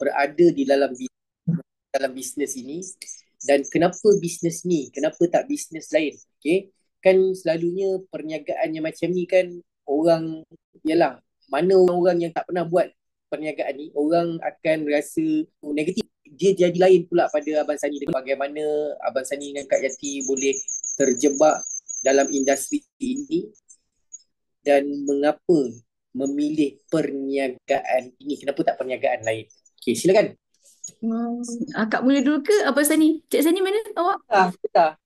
berada di dalam bisnes ini, dan kenapa bisnes ni, kenapa tak bisnes lain. Okay, kan selalunya perniagaan yang macam ni kan, orang, yalah, mana orang yang tak pernah buat perniagaan ni, orang akan rasa negatif. Dia jadi lain pula pada Abang Sani, dengan bagaimana Abang Sani dengan Kak Yati boleh terjebak dalam industri ini dan mengapa memilih perniagaan ini, kenapa tak perniagaan lain. Okay, silakan. Akak mula dulu ke Abang Sani? Cik Sani mana awak? Kita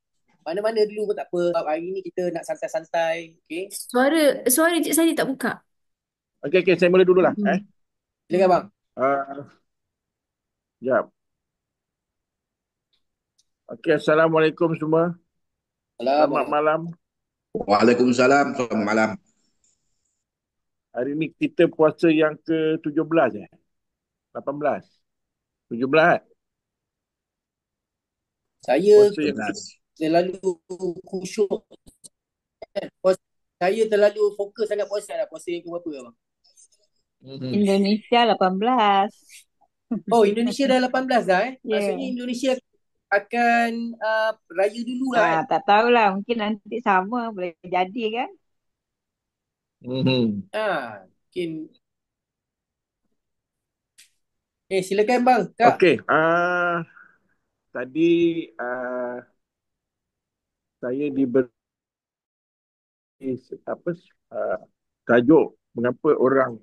mana-mana dulu pun tak apa. Hari ni kita nak santai-santai. Okay, Suara Cik Sani tak buka. Okey, saya mula dululah. silakan bang. Sekejap. Okey, Assalamualaikum semua. Selamat malam. Waalaikumsalam. Selamat malam. Hari ni kita puasa yang ke-17 18. 17 Saya puasa yang terlalu khusyuk. Saya terlalu fokus sangat puasa lah. Puasa yang ke berapa bang? Indonesia 18. Oh, Indonesia dah 18 dah Yeah. Maksudnya Indonesia akan raya dulu lah Tak tahulah, mungkin nanti sama boleh jadi kan. mungkin. Silakan bang, Kak. Okey, tadi saya diberi tajuk mengapa orang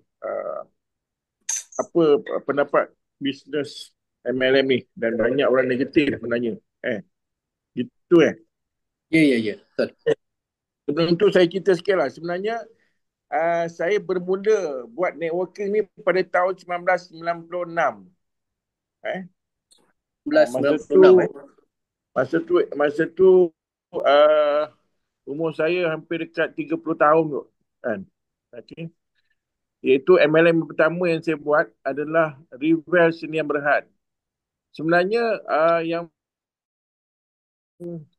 apa pendapat bisnes MLM ni, dan banyak orang negatif sebenarnya. Gitu Ya, betul. Sebelum tu saya cerita sikit lah. Sebenarnya saya bermula buat networking ni pada tahun 1996. 1996 Masa tu umur saya hampir dekat 30 tahun tu kan. Okey. Iaitu MLM pertama yang saya buat adalah Rival Sdn Bhd. Sebenarnya yang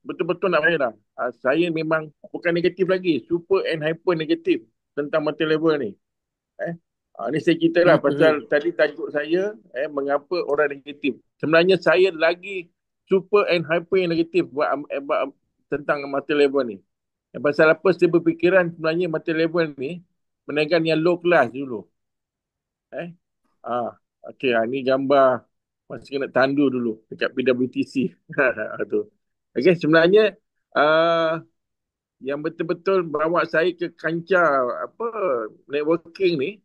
betul-betul nak bayar lah. Saya memang bukan negatif lagi, super and hyper negatif tentang multi level ni. Ni saya cerita lah pasal tadi tajuk saya mengapa orang negatif. Sebenarnya saya lagi super and hyper yang negatif buat tentang multi level ni. Pasal apa saya berfikiran sebenarnya multi level ni perniagaan yang low class dulu. Okey, ni gambar masih kena tandu dulu dekat PWTC. Tu. Okey, sebenarnya yang betul-betul bawa saya ke kancah networking ni,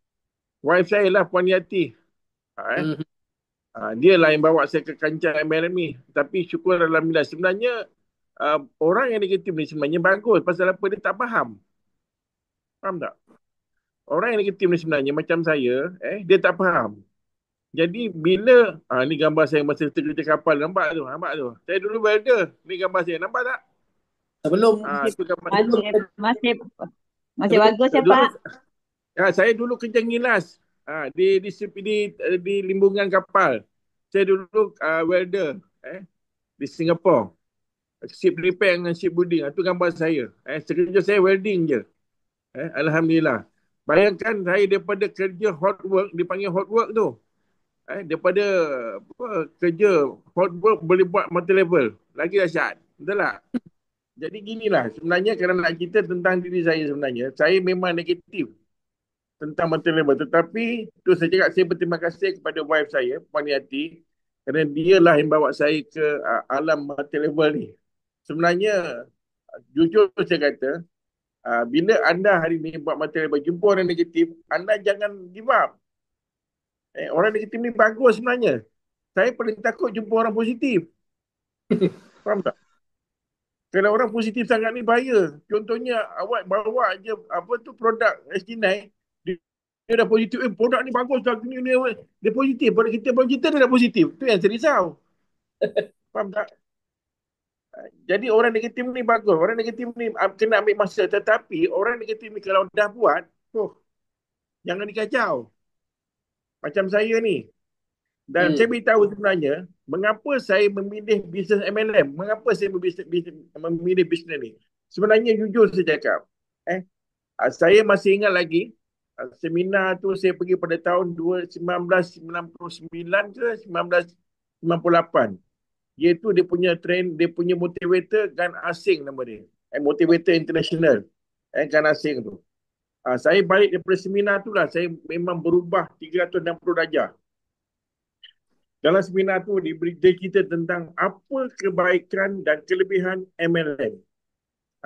wife saya lah, Puan Yati. Dia lah yang bawa saya ke kancah MLM ni. Tapi syukur alhamdulillah. Sebenarnya orang yang negatif ni sebenarnya bagus. Pasal apa? Dia tak faham. Faham tak? Orang yang negatif ni sebenarnya macam saya, dia tak faham. Jadi bila ni gambar saya masa kerja kapal, nampak tu? Saya dulu welder. Ni gambar saya, nampak tak? Sebelum masih bagus ya Pak. Saya dulu kerja ngilas di limbungan kapal. Saya dulu welder di Singapura. Ship repair dengan ship building. Itu gambar saya. Kerja saya welding je. Alhamdulillah. Bayangkan saya daripada kerja hot work, dipanggil hot work tu. Daripada kerja hot work boleh buat multi level. Lagi dahsyat. Betul tak? Jadi ginilah. Sebenarnya kalau nak cerita tentang diri saya sebenarnya, saya memang negatif tentang multi level. Tetapi tu saya cakap saya berterima kasih kepada wife saya, Puan Yati, kerana dialah yang bawa saya ke alam multi level ni. Sebenarnya jujur saya kata, bila anda hari ni buat multi level, jumpa orang negatif, anda jangan give up. Orang negatif ni bagus sebenarnya. Saya paling takut jumpa orang positif. Faham tak? Kalau orang positif sangat ni bahaya. Contohnya awak bawa je produk ST9, dia dah positif. Produk ni bagus dah. Dia positif. Pada kita dia dah positif. Tu yang saya risau. Faham tak? Jadi orang negatif ni bagus. Orang negatif ni kena ambil masa. Tetapi orang negatif ni kalau dah buat, jangan dikacau. Macam saya ni. Dan saya beritahu sebenarnya, mengapa saya memilih bisnes MLM? Mengapa saya memilih bisnes ni? Sebenarnya jujur saya cakap. Saya masih ingat lagi, Seminar tu saya pergi pada tahun 1999 ke 1998. Iaitu dia punya dia punya motivator Gan Asing nama dia. Motivator International. Gan Asing tu. Saya balik daripada seminar tu lah, saya memang berubah 360 darjah. Dalam seminar tu dia cerita tentang apa kebaikan dan kelebihan MLM.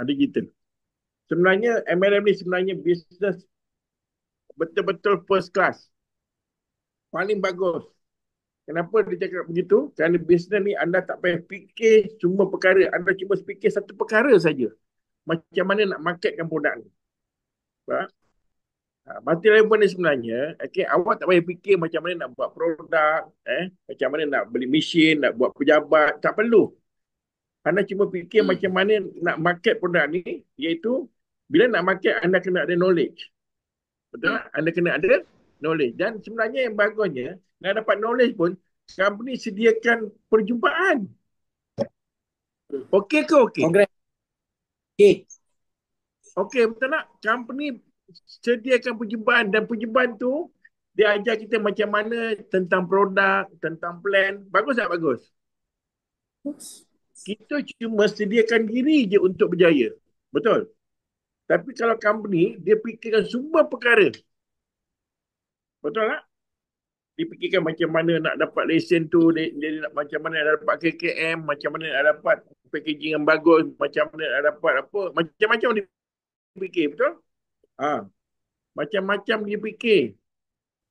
Digital. Sebenarnya MLM ni sebenarnya bisnes betul-betul first class. Paling bagus. Kenapa dia cakap begitu? Kerana bisnes ni anda tak payah fikir semua perkara. Anda cuma fikir satu perkara saja. Macam mana nak marketkan produk ni. Faham? Multi-level ni sebenarnya, awak tak payah fikir macam mana nak buat produk, macam mana nak beli mesin, nak buat pejabat. Tak perlu. Anda cuma fikir macam mana nak market produk ni, iaitu bila nak market, anda kena ada knowledge. Betul tak? Anda kena ada knowledge. Dan sebenarnya yang bagusnya, nak dapat knowledge pun, company sediakan perjumpaan. Okey ke okey? Okey. Okey, betul tak? Company sediakan perjumpaan dan perjumpaan tu, dia ajar kita macam mana tentang produk, tentang plan. Bagus tak bagus? Kita cuma sediakan diri je untuk berjaya. Betul? Tapi kalau company, dia fikirkan semua perkara. Betul tak? Dia fikirkan macam mana nak dapat lesen tu, dia nak macam mana nak dapat KKM, macam mana nak dapat packaging yang bagus, macam mana nak dapat apa, macam-macam dia fikir, betul? Macam-macam dia fikir.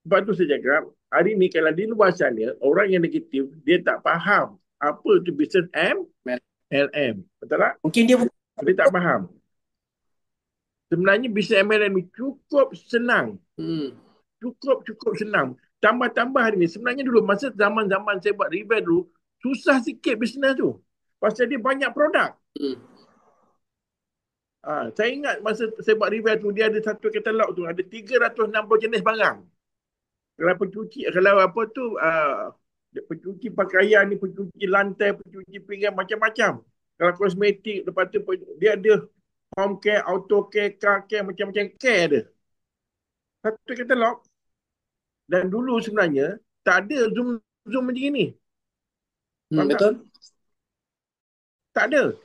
Sebab tu saya cakap, hari ni kalau di luar sana, orang yang negatif, dia tak faham apa tu bisnes MLM. Betul tak? Mungkin dia tak faham. Sebenarnya bisnes MLM ni cukup senang. Cukup senang. Tambah-tambah hari ni. Sebenarnya dulu, masa zaman-zaman saya buat revamp dulu, susah sikit bisnes tu. Pasal dia banyak produk. Saya ingat masa saya buat revamp tu, dia ada satu katalog tu, ada 360 jenis barang. Kalau pencuci, kalau apa tu, pencuci pakaian ni, pencuci lantai, pencuci pinggan, macam-macam. Kalau kosmetik, lepas tu dia ada home care, auto care, car care, macam-macam care ada. Satu katalog. Dan dulu sebenarnya, tak ada Zoom macam ni. betul. Tak ada.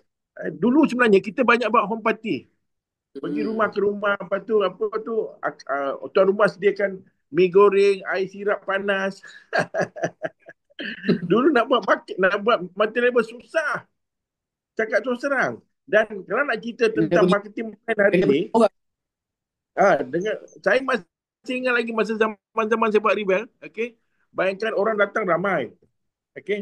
Dulu sebenarnya kita banyak buat home party. Pergi rumah ke rumah, lepas tu tuan rumah sediakan mi goreng, air sirap panas. Dulu nak buat material susah. Cakap terus terang. Dan kalau nak cerita tentang marketing hari ni, saya masih ingat lagi masa zaman-zaman saya buat revamp, bayangkan orang datang ramai.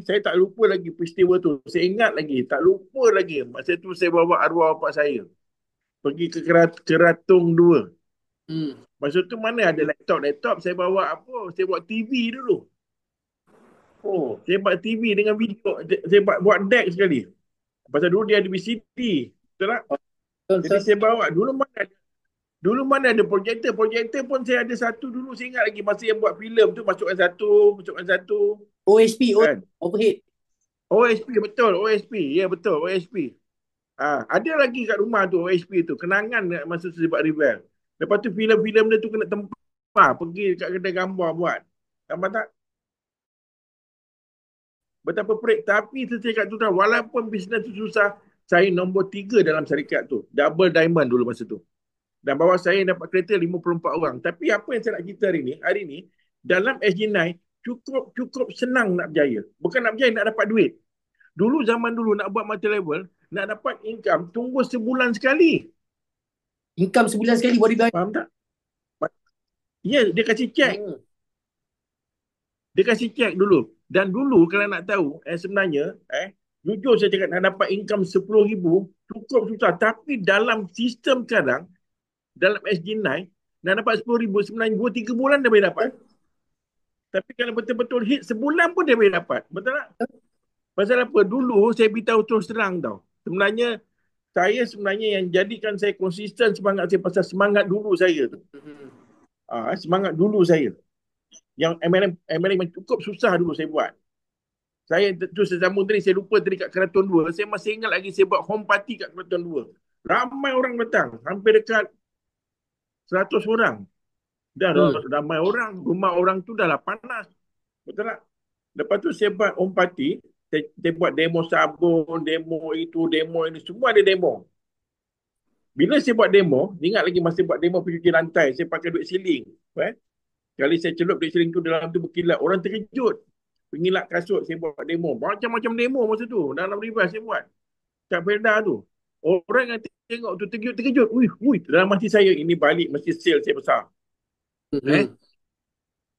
Saya tak lupa lagi peristiwa tu. Saya ingat lagi, tak lupa lagi. Masa tu saya bawa arwah bapak saya. Pergi ke Keratung 2. Masa tu mana ada laptop. Saya bawa apa? Saya buat TV dulu. Saya buat TV dengan video. Saya buat deck sekali. Pasal dulu dia ada VCD. Betul tak? Jadi saya bawa. Dulu mana ada projektor. Projektor pun saya ada satu dulu. Saya ingat lagi masa yang buat filem tu. Masukkan satu. OSP, kan? overhead. OSP, betul. OSP. Ya, betul. OSP. Ada lagi kat rumah tu OSP tu. Kenangan masa saya buat revamp. Lepas tu filem-filem dia tu kena tempah. Pergi kat kedai gambar buat. Nampak tak? Betapa perik. Tapi saya cakap tu, walaupun bisnes tu susah, saya nombor 3 dalam syarikat tu. Double diamond dulu masa tu. Dan bawah saya dapat kereta 54 orang. Tapi apa yang saya nak cerita hari ni, dalam SG9 cukup senang nak berjaya. Bukan nak berjaya, nak dapat duit. Dulu zaman dulu nak buat multi-level, nak dapat income, tunggu sebulan sekali. Income sebulan sekali body guide. Faham tak? Ya, dia kasih cek. Dia kasih cek dulu. Dan dulu kalau nak tahu, sebenarnya, jujur saya cakap nak dapat income 10,000, cukup susah. Tapi dalam sistem sekarang, dalam SG9, nak dapat 10,000, sebenarnya 2-3 bulan dah boleh dapat. Tapi kalau betul-betul hit, sebulan pun dia boleh dapat. Betul tak? Pasal apa? Dulu saya beritahu terus terang tau. Sebenarnya, saya sebenarnya yang jadikan saya konsisten semangat saya pasal semangat dulu saya tu. Semangat dulu saya. Yang MLM cukup susah dulu saya buat. Saya tu sesambung tadi, saya lupa tadi kat Keraton 2. Saya masih ingat lagi saya buat home party kat Keraton 2. Ramai orang datang. Hampir dekat 100 orang. Dah Hmm. ramai orang. Rumah orang tu dah lah panas. Betul tak? Lepas tu saya buat home party. Saya buat demo sabun, demo itu, demo ini. Semua ada demo. Bila saya buat demo, ingat lagi masa buat demo pencuci lantai, saya pakai duit siling. Kali saya celup duit siling tu dalam tu berkilat. Orang terkejut. Pengilap kasut saya buat demo. Macam-macam demo masa tu. Dalam ribas saya buat. Kat Felda tu. Orang yang tengok tu terkejut. Ui, dalam hati saya ini balik mesti sale saya besar. Eh? Hmm.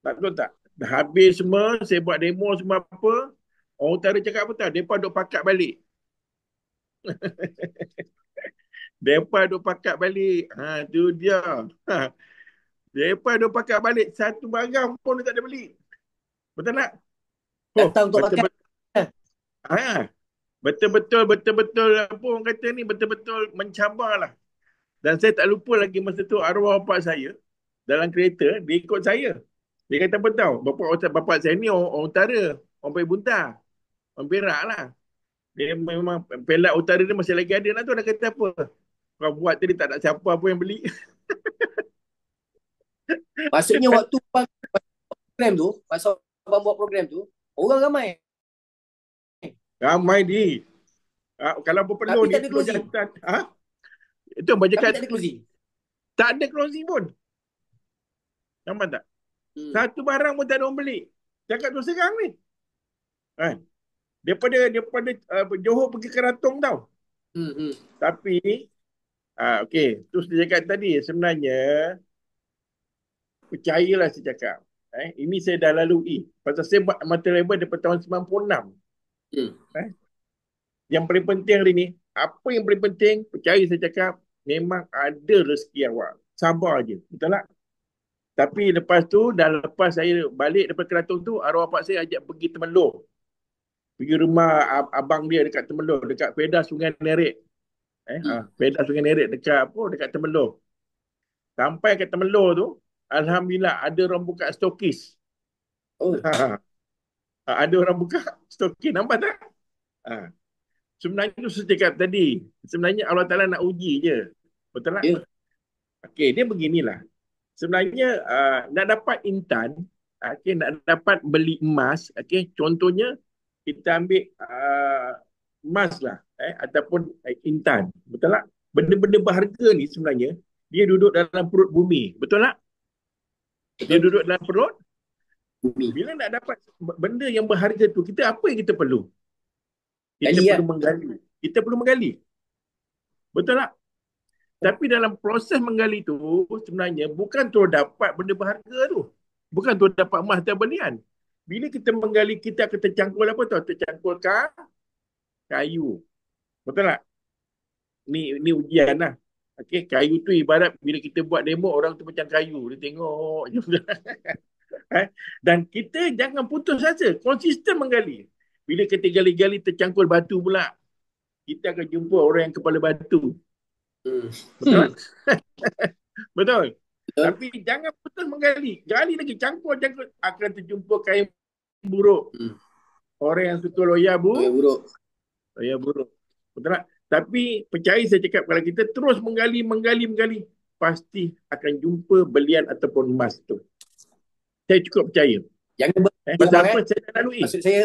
Tak betul tak? Dah habis semua, saya buat demo semua apa. Orang utara cakap apa tak? Mereka duk pakat balik. Mereka duk pakat balik. Ha, tu dia. Ha. Mereka duk pakat balik. Satu barang pun dia tak ada beli. Betul tak? Oh, Datang untuk makan. betul-betul. Ha. Betul-betul apa orang kata ni, betul-betul mencabarlah. Dan saya tak lupa lagi masa tu arwah bapak saya dalam kereta, dia ikut saya. Dia kata apa tahu? Bapak saya ni orang utara, orang Pahit Buntar, orang Perak lah. Dia memang pelat utara dia masih lagi ada lah tu. Dia kata apa? Kau buat tadi tak nak siapa apa yang beli. Maksudnya waktu bang program tu, masa abang buat program tu, orang ramai. Ramai di. Kalau apa perlu Tapi ni, tak ada perlu closing. jantan. Ha? Itu yang Tapi cakap tak ada closing. tak ada closing pun. Nampak tak? Hmm. Satu barang pun tak ada orang beli. Cakap tu serang ni. Kan? Daripada Johor pergi ke Ratong tau. Hmm. Tapi, okey. Terus dia cakap tadi, sebenarnya, percayalah saya cakap. Ini saya dah lalui. Pasal saya buat amateur label daripada tahun 96. Hmm. Yang paling penting hari ni, apa yang paling penting, percaya saya cakap, memang ada rezeki awak. Sabar je. Betul tak? Tapi lepas tu, dah lepas saya balik daripada Keratong tu, arwah bapak saya ajak pergi Temelloh. Pergi rumah abang dia dekat Temelloh, dekat Fedah Sungai Nerit. Fedah Sungai Nerit dekat Temelloh. Sampai ke Temelloh tu, alhamdulillah ada orang buka stokis. Oh. Ada orang buka stokis, nampak tak? Sebenarnya tu saya cakap tadi, sebenarnya Allah Ta'ala nak uji je. Betul tak? Ya. Okey, dia beginilah. Sebenarnya nak dapat intan, nak dapat beli emas, contohnya kita ambil emas lah, ataupun intan. Betul tak? Benda-benda berharga ni sebenarnya, dia duduk dalam perut bumi. Betul tak? Dia duduk dalam perut Bumi. Bila nak dapat benda yang berharga tu, kita apa yang kita perlu? Kita Gali, perlu menggali. Kita perlu menggali. Betul tak? Tapi dalam proses menggali tu, sebenarnya bukan tu dapat benda berharga tu. Bukan tu dapat emas dan berlian. Bila kita menggali, kita akan tercangkul apa tu? Tercangkul kayu. Betul tak? Ni ujian lah. Okey, kayu tu ibarat bila kita buat demo, orang tu macam kayu. Dia tengok je. Dan kita jangan putus asa. Konsisten menggali. Bila kita gali-gali tercangkul batu pula, kita akan jumpa orang yang kepala batu. Betul? Betul. Tapi jangan putus menggali. Gali lagi, cangkul akan terjumpa kain buruk. Orang yang suka loya buruk. Loya buruk. Betul tak? Tapi percaya saya cakap, kalau kita terus menggali, pasti akan jumpa belian ataupun emas tu. Saya cukup percaya. Jangan Pasal apa saya dah lalui. Maksud saya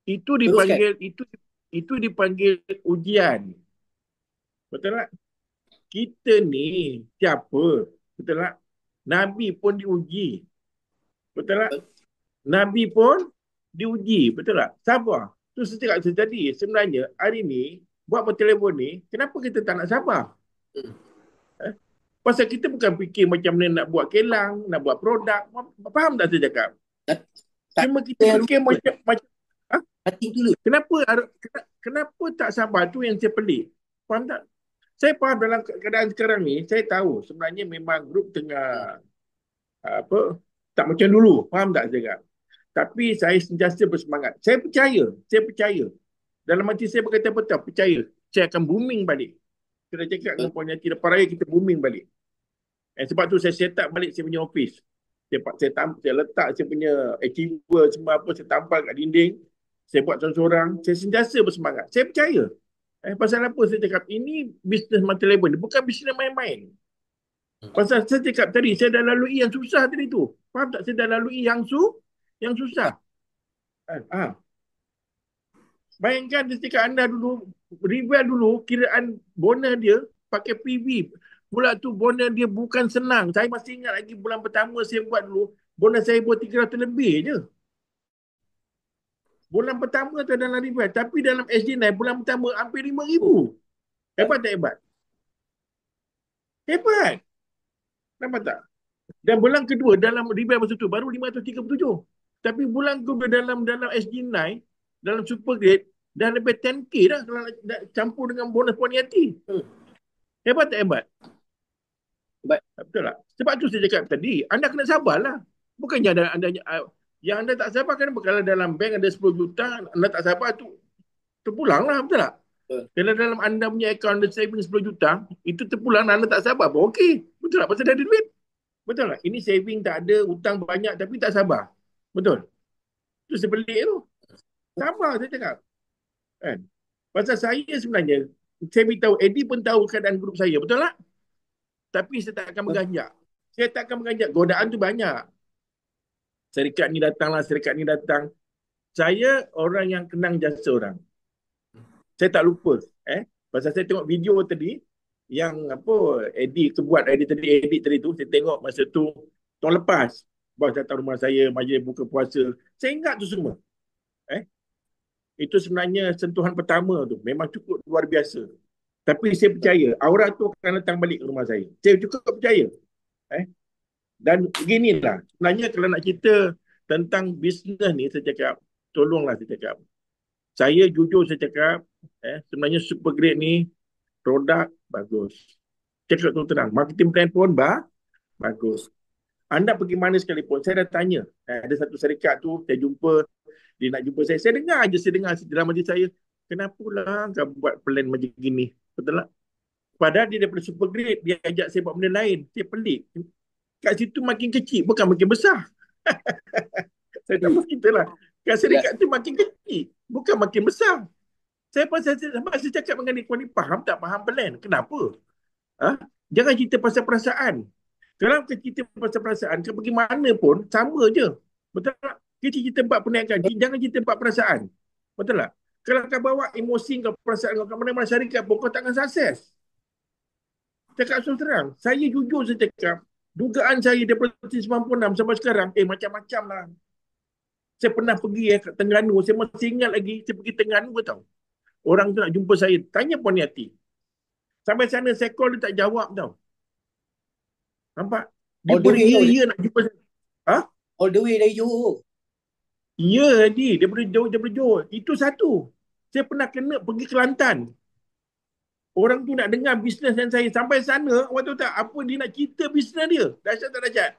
Itu dipanggil itu dipanggil ujian. Betul tak? Kita ni siapa? Betul tak? Nabi pun diuji. Betul tak? Nabi pun diuji. Betul tak? Sabar. Tu saya cakap tadi, sebenarnya hari ni buat telefon ni, kenapa kita tak nak sabar? Pasal kita bukan fikir macam mana nak buat kelang, nak buat produk. Faham tak saya cakap? Cuma kita fikir macam hati dulu. Kenapa tak sabar, tu yang saya pelik. Faham tak? Saya faham dalam keadaan sekarang ni, saya tahu sebenarnya memang grup tengah tak macam dulu. Faham tak saya cakap? Tapi saya sentiasa bersemangat. Saya percaya. Dalam hati saya berkata betul, percaya. Saya akan booming balik. Kita cakap dengan Puan Yati, lepas raya kita booming balik. Sebab tu saya set up balik saya punya office. Saya letak saya punya achiever semua apa, saya tampal kat dinding. Saya buat seorang-seorang. Saya sentiasa bersemangat. Saya percaya. Pasal apa saya cakap? Ini bisnes multi-level. Bukan bisnes main-main. Pasal saya cakap tadi, saya dah lalui yang susah tadi tu. Faham tak? Saya dah lalui yang susah. Bayangkan dia cakap anda dulu, review dulu, kiraan bonus dia pakai PV. Pula tu bonus dia bukan senang. Saya masih ingat lagi bulan pertama saya buat dulu, bonus saya buat 300 lebih je. Bulan pertama tu dalam review. Tapi dalam SG9, bulan pertama hampir 5,000. Hebat tak hebat? Hebat. Nampak tak? Dan bulan kedua dalam review masa tu baru 537. Tapi bulan kedua dalam SG9, dalam super grade, dah lebih 10k dah kalau nak campur dengan bonus Poniati. Hebat tak hebat? Hebat. Betul tak? Sebab tu saya cakap tadi, anda kena sabarlah. Bukannya yang anda tak sabar kan kalau dalam bank ada 10 juta, anda tak sabar tu terpulang lah, betul tak? Kalau dalam anda punya akaun ada saving 10 juta, itu terpulang anda tak sabar pun okey. Betul tak? Pasal dah ada duit. Betul tak? Ini saving tak ada, hutang banyak tapi tak sabar. Betul? Itu sebelik tu. Sabar saya cakap. Kan? Pasal saya sebenarnya, saya beritahu, Eddie pun tahu keadaan grup saya. Betul tak? Tapi saya tak akan menganjak. Saya tak akan menganjak. Godaan tu banyak. Syarikat ni datanglah, syarikat ni datang. Saya orang yang kenang jasa orang. Saya tak lupa. Pasal saya tengok video tadi, yang Eddie edit tadi tu, saya tengok masa tu, tahun lepas, bos datang rumah saya, majlis buka puasa. Saya ingat tu semua. Itu sebenarnya sentuhan pertama tu. Memang cukup luar biasa. Tapi saya percaya, aura tu akan datang balik ke rumah saya. Saya cukup percaya. Dan beginilah. Sebenarnya kalau nak cerita tentang bisnes ni, saya cakap, tolonglah saya cakap. Saya jujur saya cakap, sebenarnya super grade ni, produk bagus. Cakap tu terang. Marketing plan pun bagus. Anda pergi mana sekalipun, saya dah tanya. Ada satu syarikat tu, saya jumpa, dia nak jumpa saya. Saya dengar dalam majlis saya, kenapa lah kau buat plan macam gini? Betul tak? Padahal dia daripada super grade, dia ajak saya buat benda lain. Saya pelik. Kat situ makin kecil, bukan makin besar. Saya tak mahu kita lah. Kat syarikat tu makin kecil, bukan makin besar. Saya cakap dengan dia, kau ni faham tak? Faham plan. Kenapa? Jangan cerita pasal perasaan. Kalau kita cerita pasal perasaan, kau pergi mana pun, sama je. Betul tak? Kita cerita empat perniagaan, jangan cerita empat perasaan. Betul tak? Kalau kau bawa emosi kau, perasaan kau, kat mana-mana syarikat pun, kau takkan sukses. Cakap terang, saya jujur saya cakap, dugaan saya daripada 96 sampai sekarang, macam-macam lah. Saya pernah pergi ke Terengganu, saya masih ingat lagi, saya pergi Terengganu tau. Orang tu nak jumpa saya, tanya Poniati. Sampai sana saya call dia tak jawab tau. Nampak? Dia ya nak jumpa saya. All the way dari Johor. Ya, daripada Johor. Itu satu. Saya pernah kena pergi Kelantan. Orang tu nak dengar bisnes yang saya. Sampai sana, awak tahu tak apa dia nak cerita bisnes dia. Dahsyat tak dahsyat?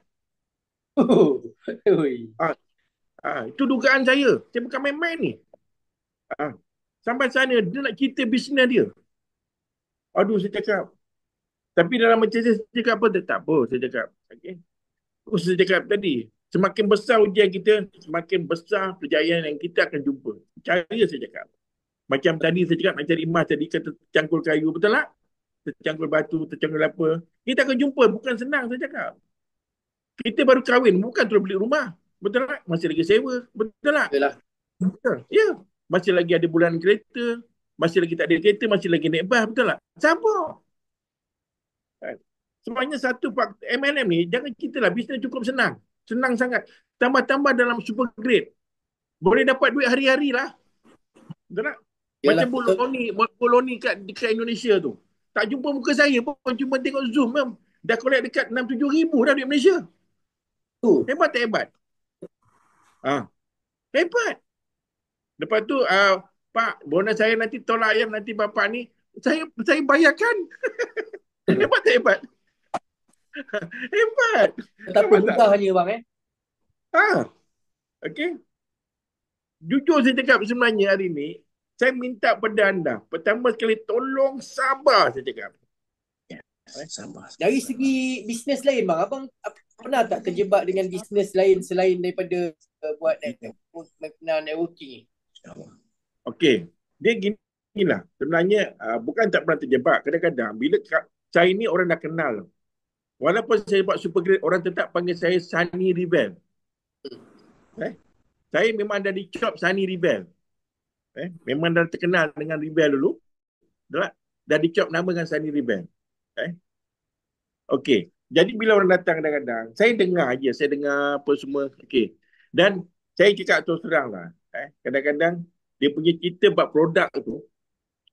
Itu dugaan saya. Saya bukan main-main ni. Sampai sana, dia nak cerita bisnes dia. Aduh, saya cakap. Tapi dalam macam saya cakap apa? Tak apa, saya cakap. Okay. Terus saya cakap tadi, semakin besar ujian kita, semakin besar kejayaan yang kita akan jumpa. Percaya saya cakap. Macam tadi saya cakap nak cari emas tadi, kata tercangkul kayu, betul tak? Tercangkul batu, tercangkul apa. Kita akan jumpa, bukan senang saya cakap. Kita baru kahwin, bukan terus beli rumah. Betul tak? Masih lagi sewa, betul tak? Betul. Ya, masih lagi ada bulan kereta, masih lagi tak ada kereta, masih lagi naik bas, betul tak? Sabar. Sebenarnya satu MLM ni, jangan kita lah, bisnes cukup senang. Senang sangat. Tambah-tambah dalam super grade. Boleh dapat duit hari-hari lah. Betul tak? Macam Boloni dekat Indonesia tu. Tak jumpa muka saya pun, cuma tengok Zoom. Dah collect dekat 6-7 ribu dah duit Malaysia. Hebat tak hebat? Hebat. Lepas tu, Pak, bonus saya nanti tolak ayam nanti bapak ni. Saya bayarkan. Hebat tak hebat? Hebat. Tak mudah je bang Okey. Jujur saya cakap sebenarnya hari ni, saya minta pada anda, pertama sekali tolong sabar saya cakap. Sabar. Dari segi bisnes lain bang, abang pernah tak terjebak dengan bisnes lain selain daripada buat networking ni? Okey. Dia gini inilah sebenarnya bukan tak pernah terjebak. Kadang-kadang bila saya ni orang dah kenal. Walaupun saya buat super grade, orang tetap panggil saya Sunny Rebel. Saya memang dah dicop Sunny Rebel. Memang dah terkenal dengan Rebel dulu. Dah dicop nama dengan Sunny Rebel. Okey. Jadi bila orang datang kadang-kadang, saya dengar je, saya dengar apa semua. Okey. Dan saya cakap terus terang lah. Kadang-kadang dia punya cerita bab produk tu,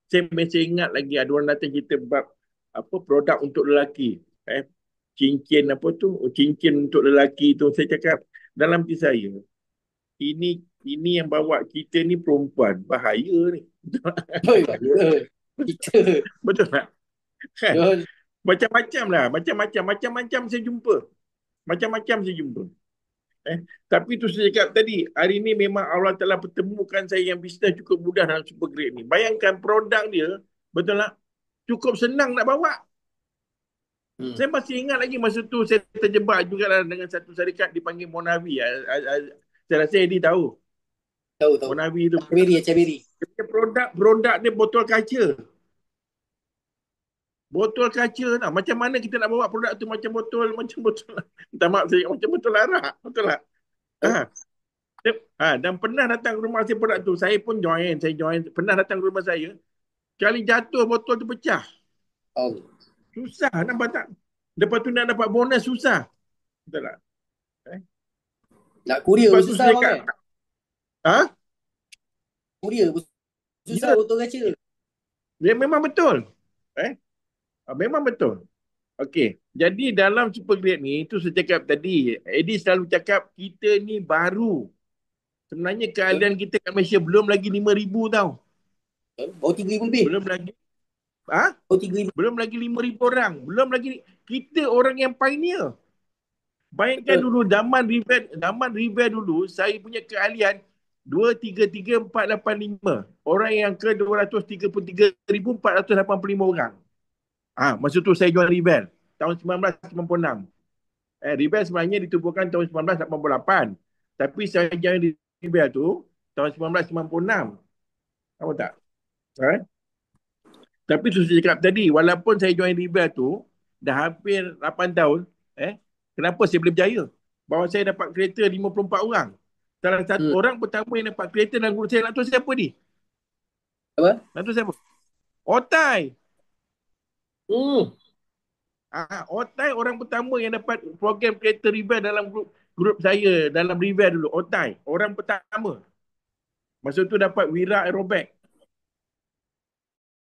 saya masih ingat lagi ada orang datang cerita bab apa produk untuk lelaki. Cincin apa tu? Cincin untuk lelaki tu. Saya cakap dalam hati saya, ini yang bawa kita ni perempuan. Bahaya ni. Kita. Betul tak? Kan? Betul. Macam-macam lah. Macam-macam saya jumpa. Macam-macam saya jumpa. Tapi tu saya cakap tadi, hari ni memang Allah telah pertemukan saya yang bisnes cukup mudah dalam super grade ni. Bayangkan produk dia, betul tak? Cukup senang nak bawa. Saya masih ingat lagi masa tu saya terjebak juga dengan satu syarikat dipanggil Monavi. Saya rasa Eddie tahu. Tahu. Monavi tu. Cabiri. Produk dia botol kaca. Botol kaca lah. Macam mana kita nak bawa produk tu macam botol. Minta maaf saya macam botol arak. Betul tak? Dan pernah datang ke rumah saya produk tu. Saya pun join. Pernah datang ke rumah saya. Kali jatuh botol tu pecah. Susah nampak tak? Lepas tu nak dapat bonus susah. Betul tak? Nak kurier susah bang kan? Kurier susah botol kaca. Dia memang betul. Memang betul. Okey. Jadi dalam super grade ni, tu saya cakap tadi, Eddie selalu cakap kita ni baru. Sebenarnya keadaan kita kat Malaysia belum lagi 5,000 tau. Baru 3,000 lebih. Belum lagi. Baru 3,000. Belum lagi 5,000 orang. Belum lagi kita orang yang pioneer. Bayangkan dulu zaman River dulu, saya punya keahlian 233,485. Orang yang ke 233,485 orang. Masa tu saya jual River tahun 1996. River sebenarnya ditubuhkan tahun 1988. Tapi saya jual River tu tahun 1996. Tahu tak? Tapi saya cakap tadi, walaupun saya join River tu, dah hampir 8 tahun, kenapa saya boleh berjaya? Bahawa saya dapat kereta 54 orang. Salah satu orang pertama yang dapat kereta dalam grup saya, nak tahu siapa ni? Apa? Nak tahu siapa? Otai. Otai orang pertama yang dapat program kereta River dalam grup saya, dalam River dulu. Otai. Orang pertama. Masa tu dapat Wira Aerobag.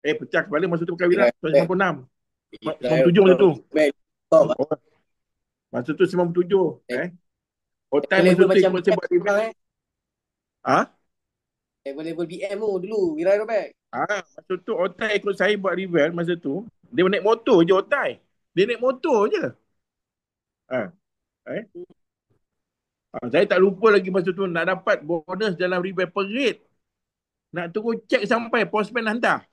Pecah kepala masa tu bukan Wira, 96. 97 masa tu. Masa tu 97. Otai masa tu ikut saya buat River. Level BM tu dulu, Wira Aerobag. Masa tu Otai ikut saya buat River masa tu. Dia naik motor je Otai. Dia naik motor je. Saya tak lupa lagi masa tu nak dapat bonus dalam River Parade. Nak tunggu cek sampai postman hantar.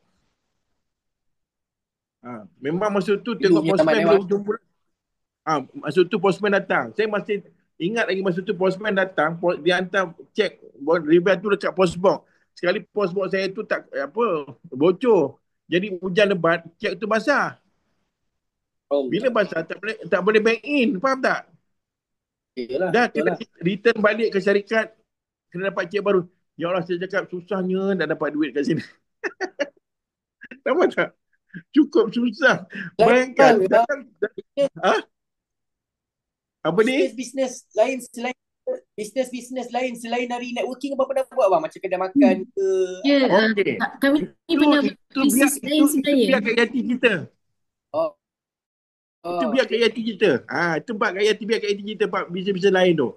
Memang masa tu tengok postman bila hujung bulan. Masa tu postman datang. Saya masih ingat lagi masa tu postman datang, dia hantar cek River tu dekat postbox. Sekali postbox saya tu tak bocor. Jadi hujan lebat, cek tu basah. Bila basah tak boleh bank in, faham tak? Dah kena return balik ke syarikat, kena dapat cek baru. Ya Allah, saya cakap susahnya nak dapat duit kat sini. Tahu tak? Cukup susah. Bayangkan. Apa ni? Bisnes lain selain dari networking apa nak buat bang? Macam kedai makan ke? Kami ni pernah bisnes lain sebenarnya. Biar kat hati kita. Itu biar kat hati kita. Itu biar kat hati kita bisnes lain tu.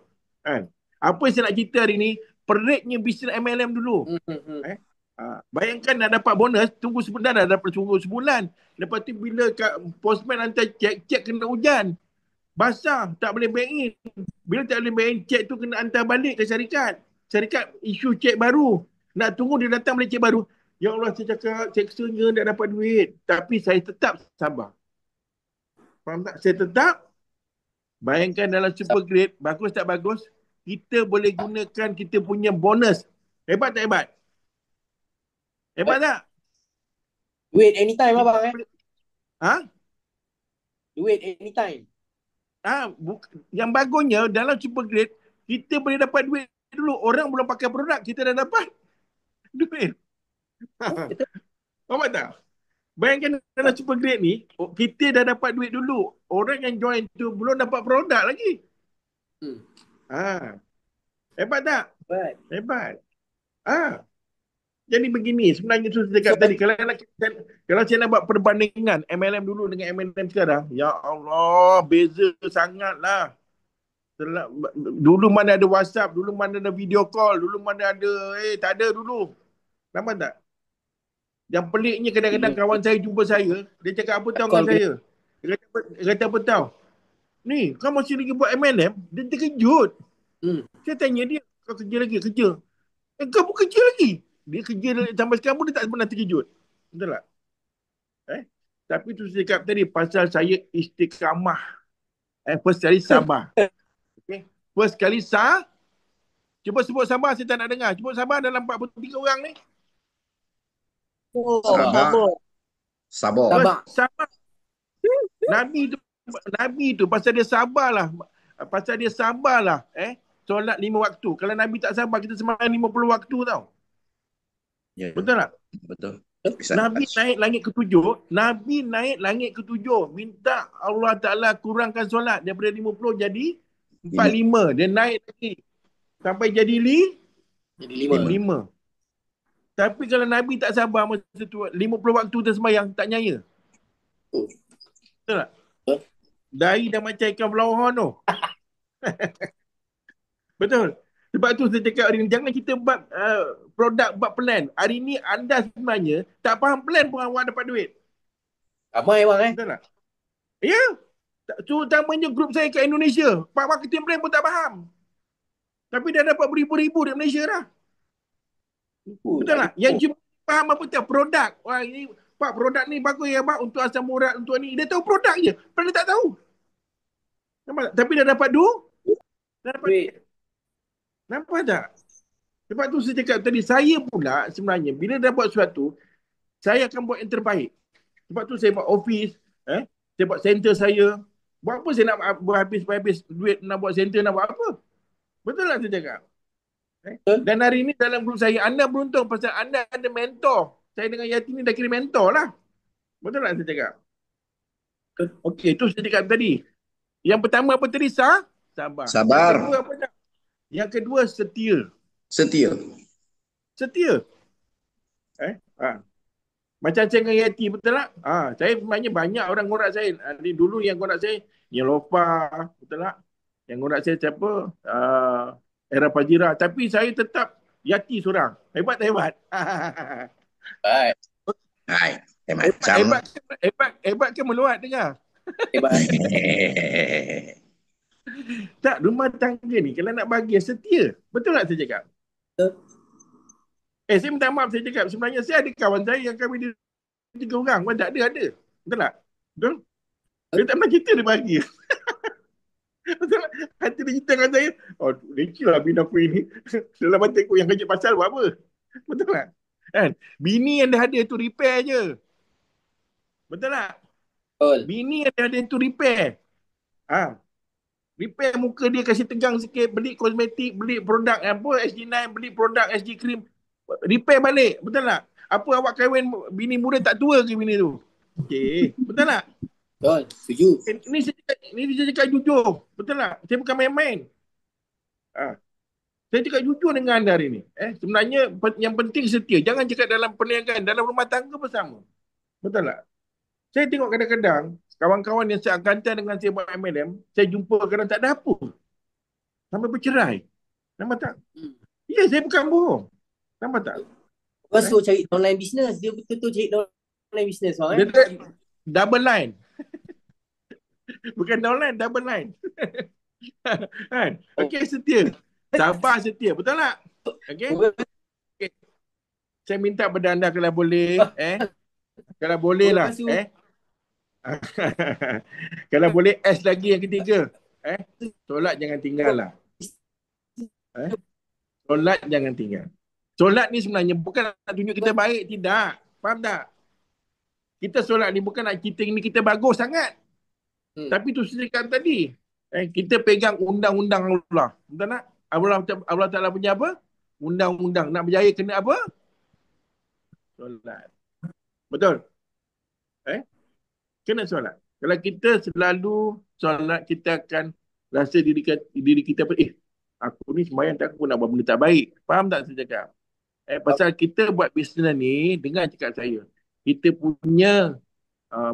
Apa yang saya nak cerita hari ni, peritnya bisnes MLM dulu. Bayangkan nak dapat bonus, tunggu sebulan dah dapat tunggu sebulan. Lepas tu bila postman hantar cek kena hujan. Basah, tak boleh bank in. Bila tak boleh bank in, cek tu kena hantar balik ke syarikat. Syarikat isu cek baru. Nak tunggu dia datang balik cek baru. Ya Allah, saya cakap seksanya tak dapat duit. Tapi saya tetap sabar. Faham tak? Saya tetap. Bayangkan dalam super grade, bagus tak bagus, kita boleh gunakan kita punya bonus. Hebat tak hebat? Hebat tak? Duit anytime abang Ha? Duit anytime. Yang bagusnya dalam super grade, kita boleh dapat duit dulu. Orang belum pakai produk, kita dah dapat duit. Betul. Faham tak? Bayangkan dalam super grade ni, kita dah dapat duit dulu. Orang yang join tu belum dapat produk lagi. Hmm. Hebat tak? Right. Hebat. Jadi begini, sebenarnya tu saya cakap tadi, kalau saya nak buat perbandingan MLM dulu dengan MLM sekarang, ya Allah, beza sangatlah. Dulu mana ada WhatsApp, dulu mana ada video call, dulu mana ada, tak ada dulu. Nampak tak? Yang peliknya kadang-kadang kawan saya jumpa saya, dia cakap apa tahu dengan saya? Dia kata apa tahu? Ni, kau masih lagi buat MLM? Dia terkejut. Saya tanya dia, kau kerja lagi? Kerja. Kau pun kerja lagi? Dia kerja sampai sekarang pun dia tak pernah terkejut. Betul tak? Tapi tu saya cakap tadi, pasal saya istiqamah. First kali sabar. Okay? First kali cuba sebut sabar, saya tak nak dengar. Cuba sabar dalam 43 orang ni. Sabar. Sabar. Nabi tu pasal dia sabarlah. Solat 5 waktu. Kalau Nabi tak sabar, kita sembahyang 50 waktu tau. Ya. Betul tak? Betul. Nabi naik langit ke-7. Minta Allah Ta'ala kurangkan solat daripada 50 jadi 45. Dia naik lagi. Sampai jadi 5. Tapi kalau Nabi tak sabar masa tu, 50 waktu dia sembahyang, tak nyaya. Betul tak? Dari dah macam ikan belauhan tu. Betul. Sebab tu saya cakap hari ni, jangan kita buat produk, buat plan. Hari ni anda sebenarnya tak faham plan pun awak dapat duit. Ramai bang Betul tak? Ya. Terutamanya grup saya kat Indonesia. Pak marketing plan pun tak faham. Tapi dah dapat beribu-ribu di Malaysia dah. Betul tak? Yang cuma faham apa tu? Produk. Wah, ini Pak, produk ni bagus ya Pak untuk asam urat, untuk ni. Dia tahu produk je. Plan dia tak tahu. Nampak tak? Tapi dah dapat dah dapat duit. Nampak tak? Sebab tu saya cakap tadi, saya pula sebenarnya bila dah buat sesuatu, saya akan buat yang terbaik. Sebab tu saya buat office, saya buat center saya. Buat apa saya nak buat habis duit nak buat center, nak buat apa? Betul tak saya cakap? Dan hari ni dalam grup saya, anda beruntung pasal anda ada mentor. Saya dengan Yati ni dah kira mentor lah. Betul tak saya cakap? Okey, tu saya cakap tadi. Yang pertama apa tadi? Sabar. Sabar. Yang kedua apa tak? Yang kedua setia. Macam saya dengan Yati, betul tak? Saya sebenarnya banyak orang ngorak saya. Dulu yang ngorak saya, Lofa, betul tak? Yang ngorak saya siapa? Era Fajira. Tapi saya tetap Yati seorang. Hebat tak hebat? Baik. Hebat ke meluat dengar? Hebat. Tak, rumah tangga ni kalau nak bahagia setia. Betul tak saya cakap? Saya minta maaf saya cakap. Sebenarnya saya ada kawan saya yang kahwin dia 3 orang. Pun tak ada. Betul tak? Betul? Dia tak pernah cerita dia bahagia. Betul tak? Hati dia cerita dengan saya. Oh, leceh lah bini aku ini. Dalam hati aku yang kejut pasal buat apa? Betul tak? Kan? Bini yang dah ada tu repair je. Betul tak? Betul. Bini yang dah ada tu repair. Repair muka dia, kasih tegang sikit, beli kosmetik, beli produk apa SG9, beli produk SG Cream. Repair balik. Betul tak? Apa awak kahwin bini muda tak tua ke bini tu? Okey. Betul tak? Betul. Setuju. Ini saya cakap jujur. Betul tak? Saya bukan main-main. Saya cakap jujur dengan anda hari ni. Sebenarnya yang penting setia. Jangan cakap dalam perniagaan. Dalam rumah tangga pun sama. Betul tak? Saya tengok kadang-kadang kawan-kawan yang seangkatan dengan saya buat MLM, saya jumpa kadang tak ada apa. Sampai bercerai. Nampak tak? Ya, saya bukan bohong. Nampak tak? Orang suruh cari online business. Dia betul-betul cari online business bang Dia double line. Bukan downline, double line. Kan? Okey, setia. Sabar, setia. Betul tak? Okey? Okay. Saya minta pada anda kalau boleh, kalau boleh lah, kalau boleh S lagi yang ketiga. Solat jangan tinggal lah. Solat jangan tinggal. Solat ni sebenarnya bukan nak tunjuk kita baik, tidak. Faham tak? Kita solat ni bukan nak kita ni kita bagus sangat. Hmm. Tapi tu saya cakap tadi. Kita pegang undang-undang Allah. Betul tak? Allah Ta'ala punya apa? Undang-undang. Nak berjaya kena apa? Solat. Betul? Kena solat. Kalau kita selalu solat, kita akan rasa diri kita aku ni sembahyang tak, aku nak buat benda tak baik. Faham tak saya cakap? Pasal kita buat bisnes ni, dengar cakap saya. Kita punya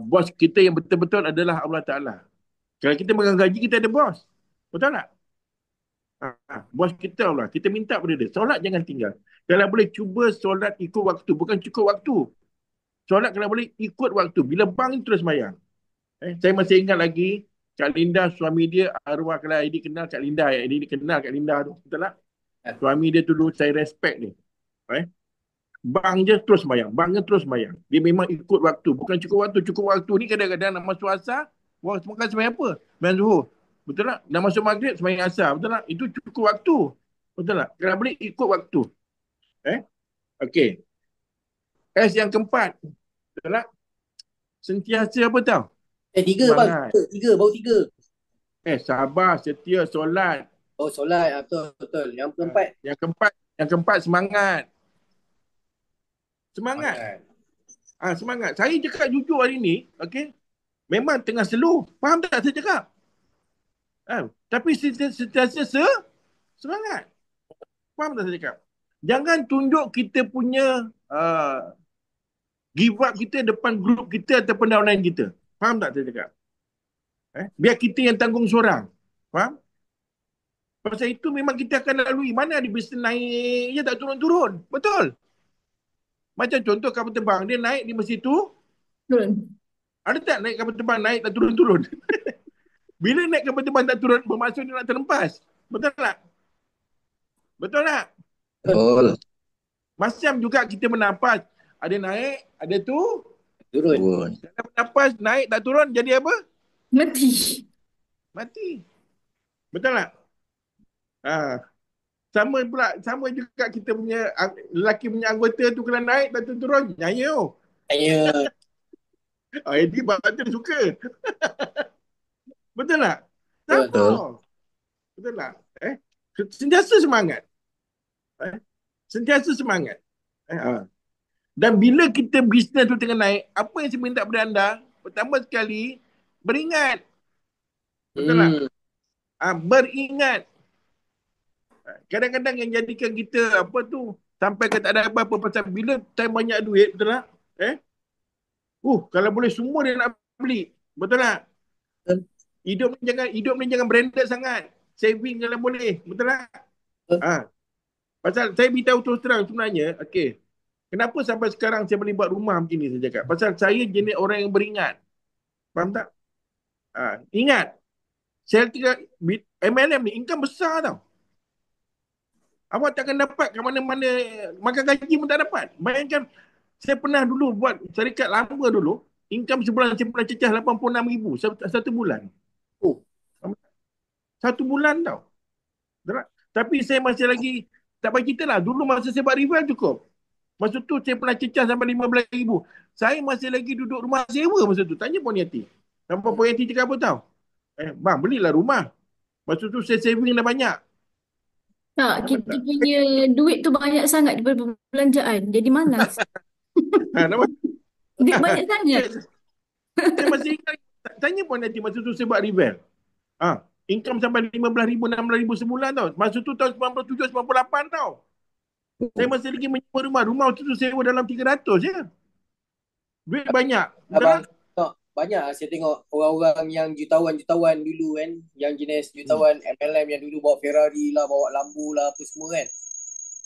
bos kita yang betul-betul adalah Allah Ta'ala. Kalau kita megang gaji, kita ada bos. Betul tak? Bos kita Allah. Kita minta pada dia. Solat jangan tinggal. Kalau boleh cuba solat ikut waktu. Bukan cukup waktu. Solat kalau boleh ikut waktu. Bila bang terus sembahyang. Saya masih ingat lagi Kak Linda, suami dia arwah, kalau Aidi kenal Kak Linda, Aidi kenal Kak Linda tu. Betul tak? Suami dia dulu saya respect dia. Bang je terus sembahyang. Bang je terus sembahyang. Dia memang ikut waktu. Bukan cukup waktu. Cukup waktu ni kadang-kadang nak masuk asar, wah, makan sembahyang apa? Sembahyang Zuhur. Betul tak? Dah masuk maghrib, sembahyang asar. Betul tak? Itu cukup waktu. Betul tak? Kalau boleh ikut waktu. Okey. S yang keempat. Betul tak? Sentiasa apa tau? Tiga bang. Baru tiga. Sabar, setia, solat. Oh, solat. Betul. Yang keempat. Yang keempat semangat. Semangat. Saya cakap jujur hari ni, okey. Memang tengah slow. Faham tak saya cakap? Tapi sentiasa semangat. Faham tak saya cakap? Jangan tunjuk kita punya give up kita depan grup kita ataupun downline kita. Faham tak saya cakap? Biar kita yang tanggung seorang. Faham? Pasal itu memang kita akan lalui. Mana ada bisnes naik je tak turun-turun. Betul? Macam contoh kapal terbang. Dia naik di masa itu. Turun. Ada tak naik kapal terbang naik tak turun-turun? Bila naik kapal terbang tak turun, bermaksud dia nak terlepas. Betul tak? Betul tak? Betul. Macam juga kita menampas. Ada naik, ada Turun. Kalau menampas, naik tak turun, jadi apa? Mati. Betul tak? Sama juga kita punya lelaki punya anggota tu kalau naik tak turun, nyanyi oh. Dia baca suka. Betul tak? Betul. Betul tak? Sentiasa semangat. Sentiasa semangat. Dan bila kita bisnes tu tengah naik, apa yang saya minta kepada anda? Pertama sekali, beringat. Betul tak? Beringat. Kadang-kadang yang jadikan kita sampai ke tak ada apa-apa pasal bila time banyak duit, betul tak? Kalau boleh semua dia nak beli. Betul tak? Hidup ni jangan branded sangat. Saving kalau boleh. Betul tak? Pasal saya beritahu terus terang sebenarnya, kenapa sampai sekarang saya boleh buat rumah begini saya cakap? Pasal saya jenis orang yang beringat. Faham tak? Ingat. Saya kira MLM ni income besar tau. Awak takkan dapat ke mana-mana, makan gaji pun tak dapat. Bayangkan, saya pernah dulu buat syarikat lama dulu, income sebulan saya pernah cecah 86,000 satu bulan. Satu bulan tau. Tapi saya masih lagi, tak bagi cerita lah, dulu masa saya buat rival cukup. Masa tu saya pernah cecah sampai 15,000. Saya masih lagi duduk rumah sewa masa tu. Tanya Puan Yati. Sampai Puan Yati cakap apa tau? Bang, belilah rumah. Masa tu saya saving dah banyak. Tak, kita punya duit tu banyak sangat daripada perbelanjaan. Jadi malas. Nampak? Duit banyak sangat. Saya masih ingat. Tanya Puan Yati masa tu saya buat rival. Income sampai 15,000, 16,000 sebulan tau. Masa tu tahun 97, 98 tau. Saya masih lagi menyewa rumah. Rumah waktu tu sewa dalam 300 je. Duit banyak. Abang, banyak saya tengok orang-orang yang jutawan-jutawan dulu kan. Yang jenis jutawan MLM yang dulu bawa Ferrari lah, bawa Lambo lah, apa semua kan.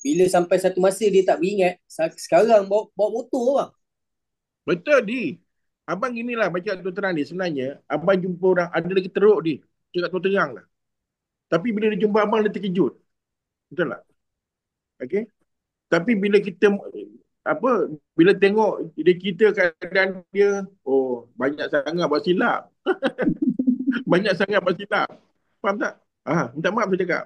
Bila sampai satu masa dia tak beringat, sekarang bawa motor bang. Betul di. Abang inilah baca tu terang ni. Sebenarnya, abang jumpa orang, ada lagi teruk di. Cakap tu terang lah. Tapi bila dia jumpa abang, dia terkejut. Betul tak? Okay. Tapi bila kita bila tengok kita keadaan dia, banyak sangat buat silap. Banyak sangat buat silap. Faham tak? Minta maaf saya cakap.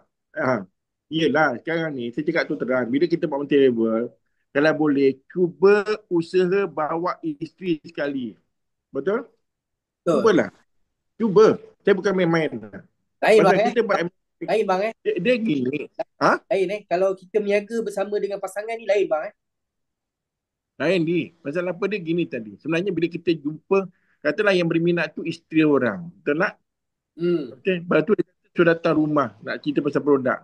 Yelah, sekarang ni saya cakap tu terang. Bila kita buat material, kalau boleh, cuba usaha bawa isteri sekali. Betul? Betul. Cubalah. Cuba. Saya bukan main-main. Lain Pasal bang kita buat Lain bang dia gini. Ha? Lain Kalau kita berniaga bersama dengan pasangan ni lain bang Lain di. Pasal apa dia gini tadi. Sebenarnya bila kita jumpa, katalah yang berminat tu isteri orang. Betul tak? Okey. Lepas tu dia sudah datang rumah nak cerita pasal produk.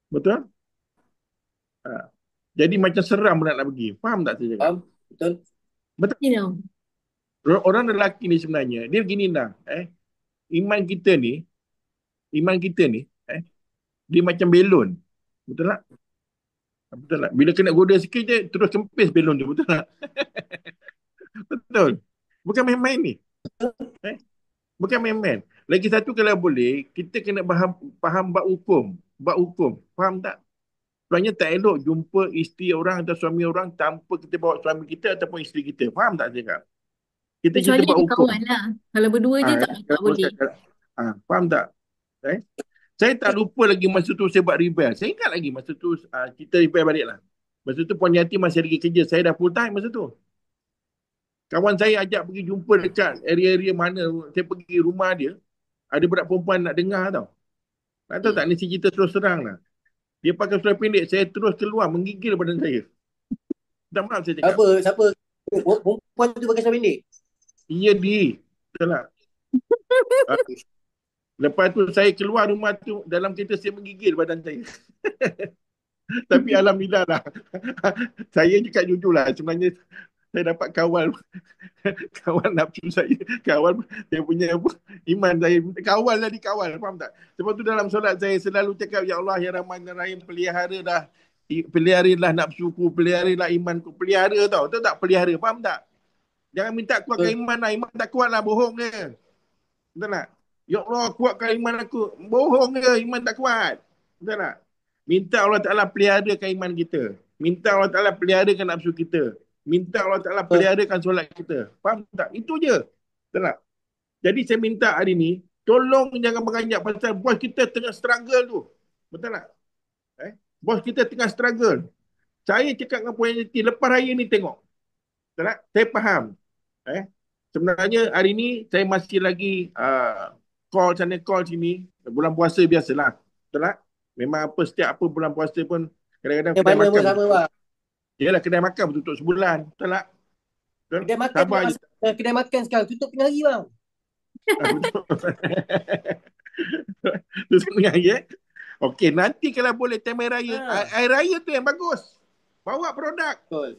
Betul? Ha. Jadi macam seram pula nak pergi. Faham tak saya cakap? Faham? Betul. Betul. You know. Orang lelaki ni sebenarnya, dia begini lah. Iman kita ni, dia macam belon. Betul tak? Betul tak? Bila kena goda sikit je, terus kempis belon tu. Betul tak? Betul. Bukan main-main ni. Bukan main-main. Lagi satu kalau boleh, kita kena faham bab hukum. Bab hukum. Faham tak? Sebenarnya tak elok jumpa isteri orang atau suami orang tanpa kita bawa suami kita ataupun isteri kita. Faham tak saya cakap? Kita Kecuali bab ada hukum. kawan lah. Kalau berdua je tak boleh. Faham tak? Saya tak lupa lagi masa tu saya buat rebel. Saya ingat lagi masa tu kita rebel balik lah. Masa tu Puan Yati masih lagi kerja. Saya dah full time masa tu. Kawan saya ajak pergi jumpa dekat area-area mana. Saya pergi rumah dia. Ada budak perempuan nak dengar tau. Tak tahu tak ni cerita terus terang lah. Dia pakai seluar pendek. Saya terus keluar menggigil badan saya. Tak maaf saya cakap. Siapa? Perempuan tu pakai seluar pendek? Iya di. Betul tak? Lepas tu saya keluar rumah tu, dalam kereta saya menggigil badan saya. Tapi alhamdulillah lah. Saya cakap jujur lah. Sebenarnya saya dapat kawal nafsu saya. Kawal dia punya iman saya. Kawal lah dikawal. Faham tak? Sebab tu dalam solat saya selalu cakap, Ya Allah, Ya Rahman, Ya Rahim, peliharalah nafsuku, peliharalah imanku. Pelihara tau. Tahu tak pelihara? Faham tak? Jangan minta kuatkan iman lah. Iman tak kuat lah. Bohong je. Betul tak? Ya Allah, kuatkan iman aku. Bohong je. Iman tak kuat. Betul tak? Minta Allah Ta'ala peliharakan iman kita. Minta Allah Ta'ala peliharakan nafsu kita. Minta Allah Ta'ala peliharakan solat kita. Faham tak? Itu je. Betul tak? Jadi saya minta hari ni, tolong jangan beranjak pasal bos kita tengah struggle tu. Betul tak? Bos kita tengah struggle. Saya cakap dengan Puan Yati, lepas raya ni tengok. Betul tak? Saya faham. Sebenarnya hari ni saya masih lagi call sana call sini. Bulan puasa biasalah. Betul tak? Memang setiap bulan puasa pun kadang-kadang kedai makan. Sama bang. Yalah, kedai makan tutup sebulan. Betul tak? Betul? Kedai makan sekarang tutup tengah hari bang. Tutup tengah hari Okey, nanti kalau boleh time raya. Air raya tu yang bagus. Bawa produk. Betul.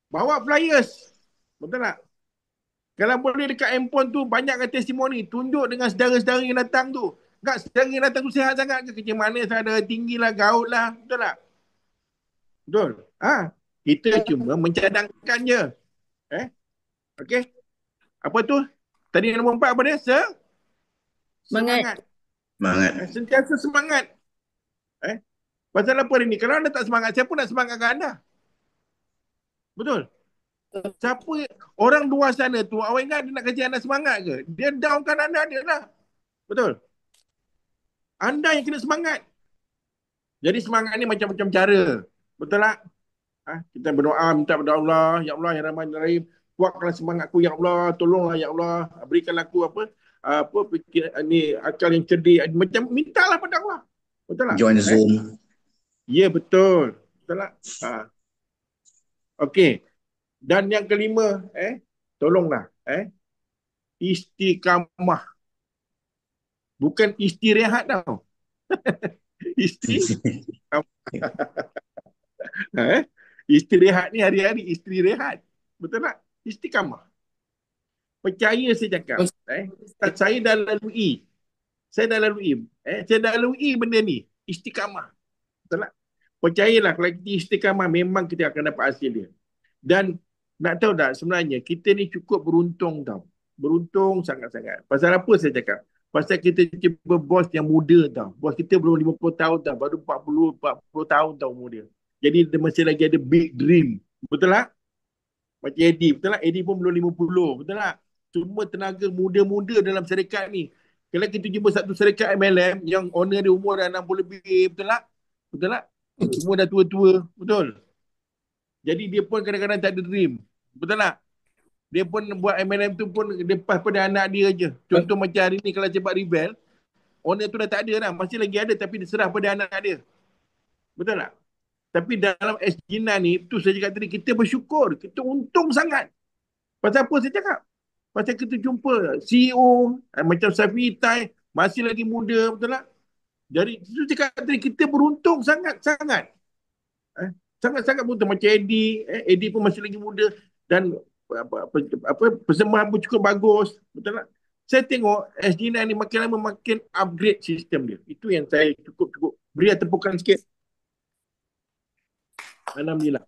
Bawa flyers. Betul tak? Kalau boleh dekat handphone tu banyakkan testimoni. Tunjuk dengan saudara-saudara yang datang tu. Kak, saudara yang datang tu sihat sangat ke? Kerja mana saudara tinggi lah, gaul lah. Betul tak? Betul. Kita cuma mencadangkan je. Okey. Apa tu? Tadi nombor 4 apa dia? Semangat. Semangat. Sentiasa semangat. Pasal apa hari ni? Kalau anda tak semangat, siapa nak semangatkan anda? Betul. Siapa orang luar sana tu, awak ingat dia nak kasi anda semangat ke? Dia downkan anda dia lah. Betul. Anda yang kena semangat. Jadi semangat ni macam-macam cara. Betul tak? Kita berdoa, minta kepada Allah, Ya Allah, Ya Rahman, Ya Rahim, kuatkanlah semangatku, Ya Allah, tolonglah Ya Allah, berikanlah aku fikir ni akal yang cerdik, macam mintalah pada Allah. Betul tak? Join Zoom. Ya, betul. Betul tak? Okey. Dan yang kelima, tolonglah, istiqamah. Bukan istirahat tau. Istirahat ni hari-hari istirahat. Betul tak? Istiqamah. Percaya saya cakap. Saya dah lalui. Saya dah lalui benda ni. Istiqamah. Betul tak? Percayalah kalau kita istiqamah memang kita akan dapat hasil dia. Dan nak tahu tak sebenarnya kita ni cukup beruntung tau. Beruntung sangat-sangat. Pasal apa saya cakap? Pasal kita cuba bos yang muda tau. Bos kita belum 50 tahun tau. Baru 40 tahun tau umur dia. Jadi dia masih lagi ada big dream. Betul tak? Macam Eddie. Betul tak? Eddie pun belum 50. Betul tak? Semua tenaga muda-muda dalam syarikat ni. Kalau kita jumpa satu syarikat MLM yang owner dia umur dah 60 lebih. Betul tak? Betul tak? Semua dah tua-tua. Betul? Jadi dia pun kadang-kadang tak ada dream. Betul tak? Dia pun buat MLM tu pun lepas pada anak dia je. Contoh macam hari ni kalau cepat Rebel, owner tu dah tak ada dah. Masih lagi ada tapi diserah pada anak dia. Betul tak? Tapi dalam SG9 ni, tu saya cakap tadi, kita bersyukur. Kita untung sangat. Pasal apa saya cakap? Pasal kita jumpa CEO macam Safi Tai, masih lagi muda, betul tak? Jadi, itu cakap tadi, kita beruntung sangat-sangat. Sangat-sangat beruntung. Macam Eddie, Eddie pun masih lagi muda. Dan persembahan pun cukup bagus. Betul tak? Saya tengok SG9 ni makin lama makin upgrade sistem dia. Itu yang saya cukup beri tepukan sikit. Alhamdulillah.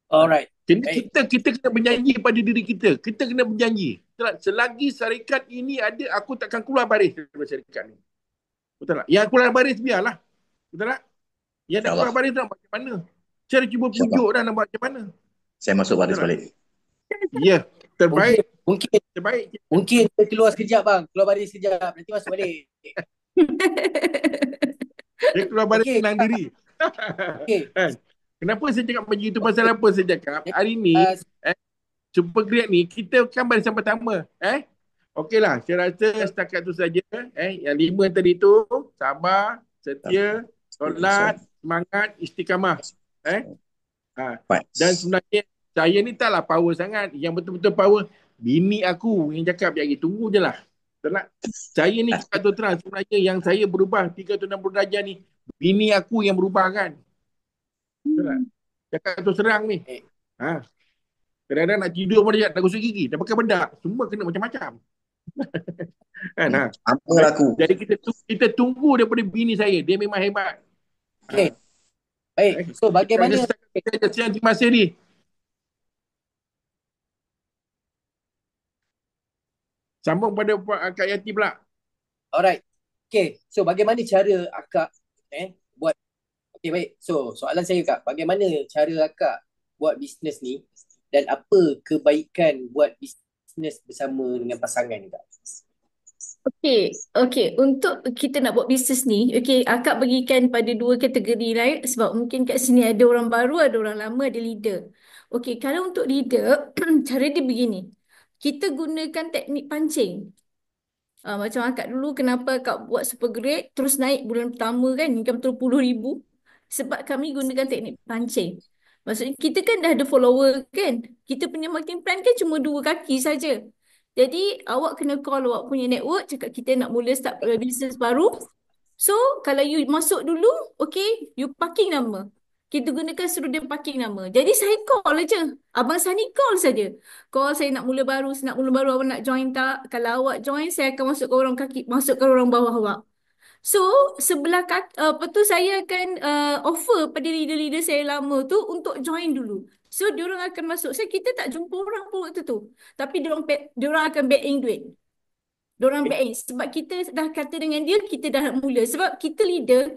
Alright. Kita kena berjanji pada diri kita. Kita kena berjanji. Selagi syarikat ini ada, aku takkan keluar baris daripada syarikat ni. Betul tak? Yang keluar baris biarlah. Betul tak? Yang tak keluar baris nak buat macam mana? Saya cuba pujuk dah nak buat macam mana. Saya masuk baris balik. Ya, terbaik. Mungkin kita keluar sekejap bang. Keluar baris sekejap. Nanti masuk balik. Dia keluar baris senang diri. Okay. Kenapa saya cakap macam itu? Pasal apa saya cakap? Hari ni, Super Great ni, kita kan barisan pertama. Okeylah, saya rasa setakat tu saja. Yang 5 tadi tu, sabar, setia, solat, semangat, istiqamah. Dan sebenarnya, saya ni taklah power sangat. Yang betul-betul power, bini aku yang cakap, jadi tunggu je lah. Saya ni cakap tu terang, sebenarnya yang saya berubah 360 darjah ni, bini aku yang berubah kan. Cakap tu serang ni. Kadang-kadang nak tidur pun dia nak gosok gigi, dah pakai bedak, semua kena macam-macam. Apa aku? Jadi kita tunggu daripada bini saya, dia memang hebat. Okay. Baik. So bagaimana terima kasih ni. Sambung pada Kak Yati pula. Alright. Okay. So bagaimana cara akak buat. Okay, baik. So soalan saya Kak, bagaimana cara akak buat bisnes ni dan apa kebaikan buat bisnes bersama dengan pasangan ni Kak? Okay. Untuk kita nak buat bisnes ni, akak bagikan pada 2 kategori lain sebab mungkin kat sini ada orang baru, ada orang lama, ada leader. Okay, kalau untuk leader, cara dia begini. Kita gunakan teknik pancing. Macam akak dulu, kenapa akak buat super great, terus naik bulan pertama kan, income 30,000. Sebab kami gunakan teknik pancing. Maksudnya kita kan dah ada follower kan. Kita punya marketing plan kan cuma 2 kaki saja. Jadi awak kena call awak punya network, cakap kita nak mula start business baru. So kalau you masuk dulu, you parking nama. Kita gunakan suruh dia parking nama. Jadi saya call aja. Abang Sani call saja. Call saya nak mula baru, awak nak join tak? Kalau awak join, saya akan masukkan orang bawah awak. So, sebelah saya akan offer pada leader-leader saya lama tu untuk join dulu. So, diorang akan masuk. Kita tak jumpa orang pun waktu tu. Tapi diorang akan back in duit. Diorang back in. Sebab kita dah kata dengan dia, kita dah nak mula. Sebab kita leader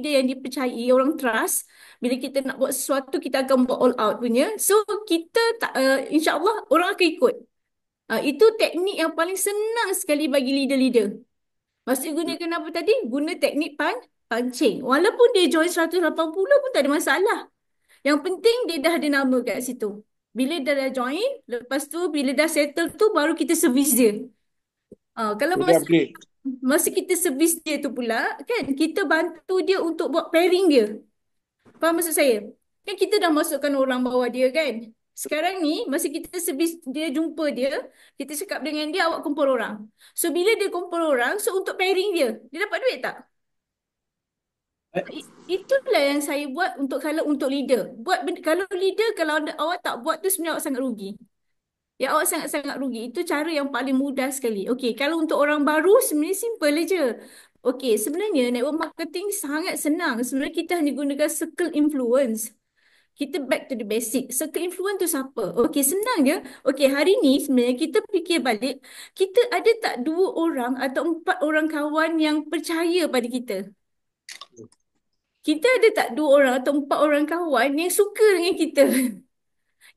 yang dipercayai, orang trust. Bila kita nak buat sesuatu, kita akan buat all out punya. So, kita insyaAllah orang akan ikut. Itu teknik yang paling senang sekali bagi leader-leader. Maksud gunakan apa tadi? Guna teknik pancing. Walaupun dia join 180 pun tak ada masalah. Yang penting dia dah ada nama kat situ. Bila dah join, lepas tu bila dah settle tu baru kita servis dia. Kalau masa kita servis dia tu pula, kan kita bantu dia untuk buat pairing dia. Faham maksud saya? Kan kita dah masukkan orang bawah dia kan? Sekarang ni, masa kita servis dia, jumpa dia, kita cakap dengan dia, awak kumpul orang. So, bila dia kumpul orang, so untuk pairing dia dapat duit tak? Itulah yang saya buat kalau untuk leader. Kalau leader, kalau awak tak buat tu sebenarnya awak sangat rugi. Ya, awak sangat-sangat rugi. Itu cara yang paling mudah sekali. Kalau untuk orang baru, sebenarnya simple je. Sebenarnya network marketing sangat senang. Sebenarnya kita hanya gunakan circle influence. Kita back to the basic. Circle influence tu siapa? Senang je. Hari ni sebenarnya kita fikir balik, kita ada tak 2 orang atau 4 orang kawan yang percaya pada kita? Kita ada tak 2 orang atau 4 orang kawan yang suka dengan kita?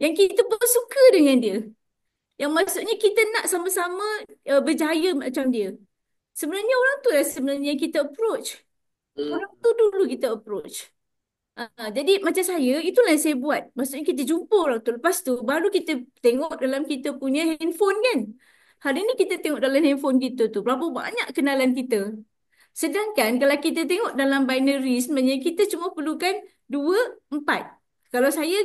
Yang kita pun suka dengan dia. Yang maksudnya kita nak sama-sama berjaya macam dia. Sebenarnya orang tu lah sebenarnya kita approach. Orang tu dulu kita approach. Jadi macam saya, itulah yang saya buat. Maksudnya kita jumpa orang tu. Lepas tu, baru kita tengok dalam kita punya handphone kan. Hari ni kita tengok dalam handphone kita tu, berapa banyak kenalan kita. Sedangkan kalau kita tengok dalam binary, sebenarnya kita cuma perlukan 2, 4. Kalau saya,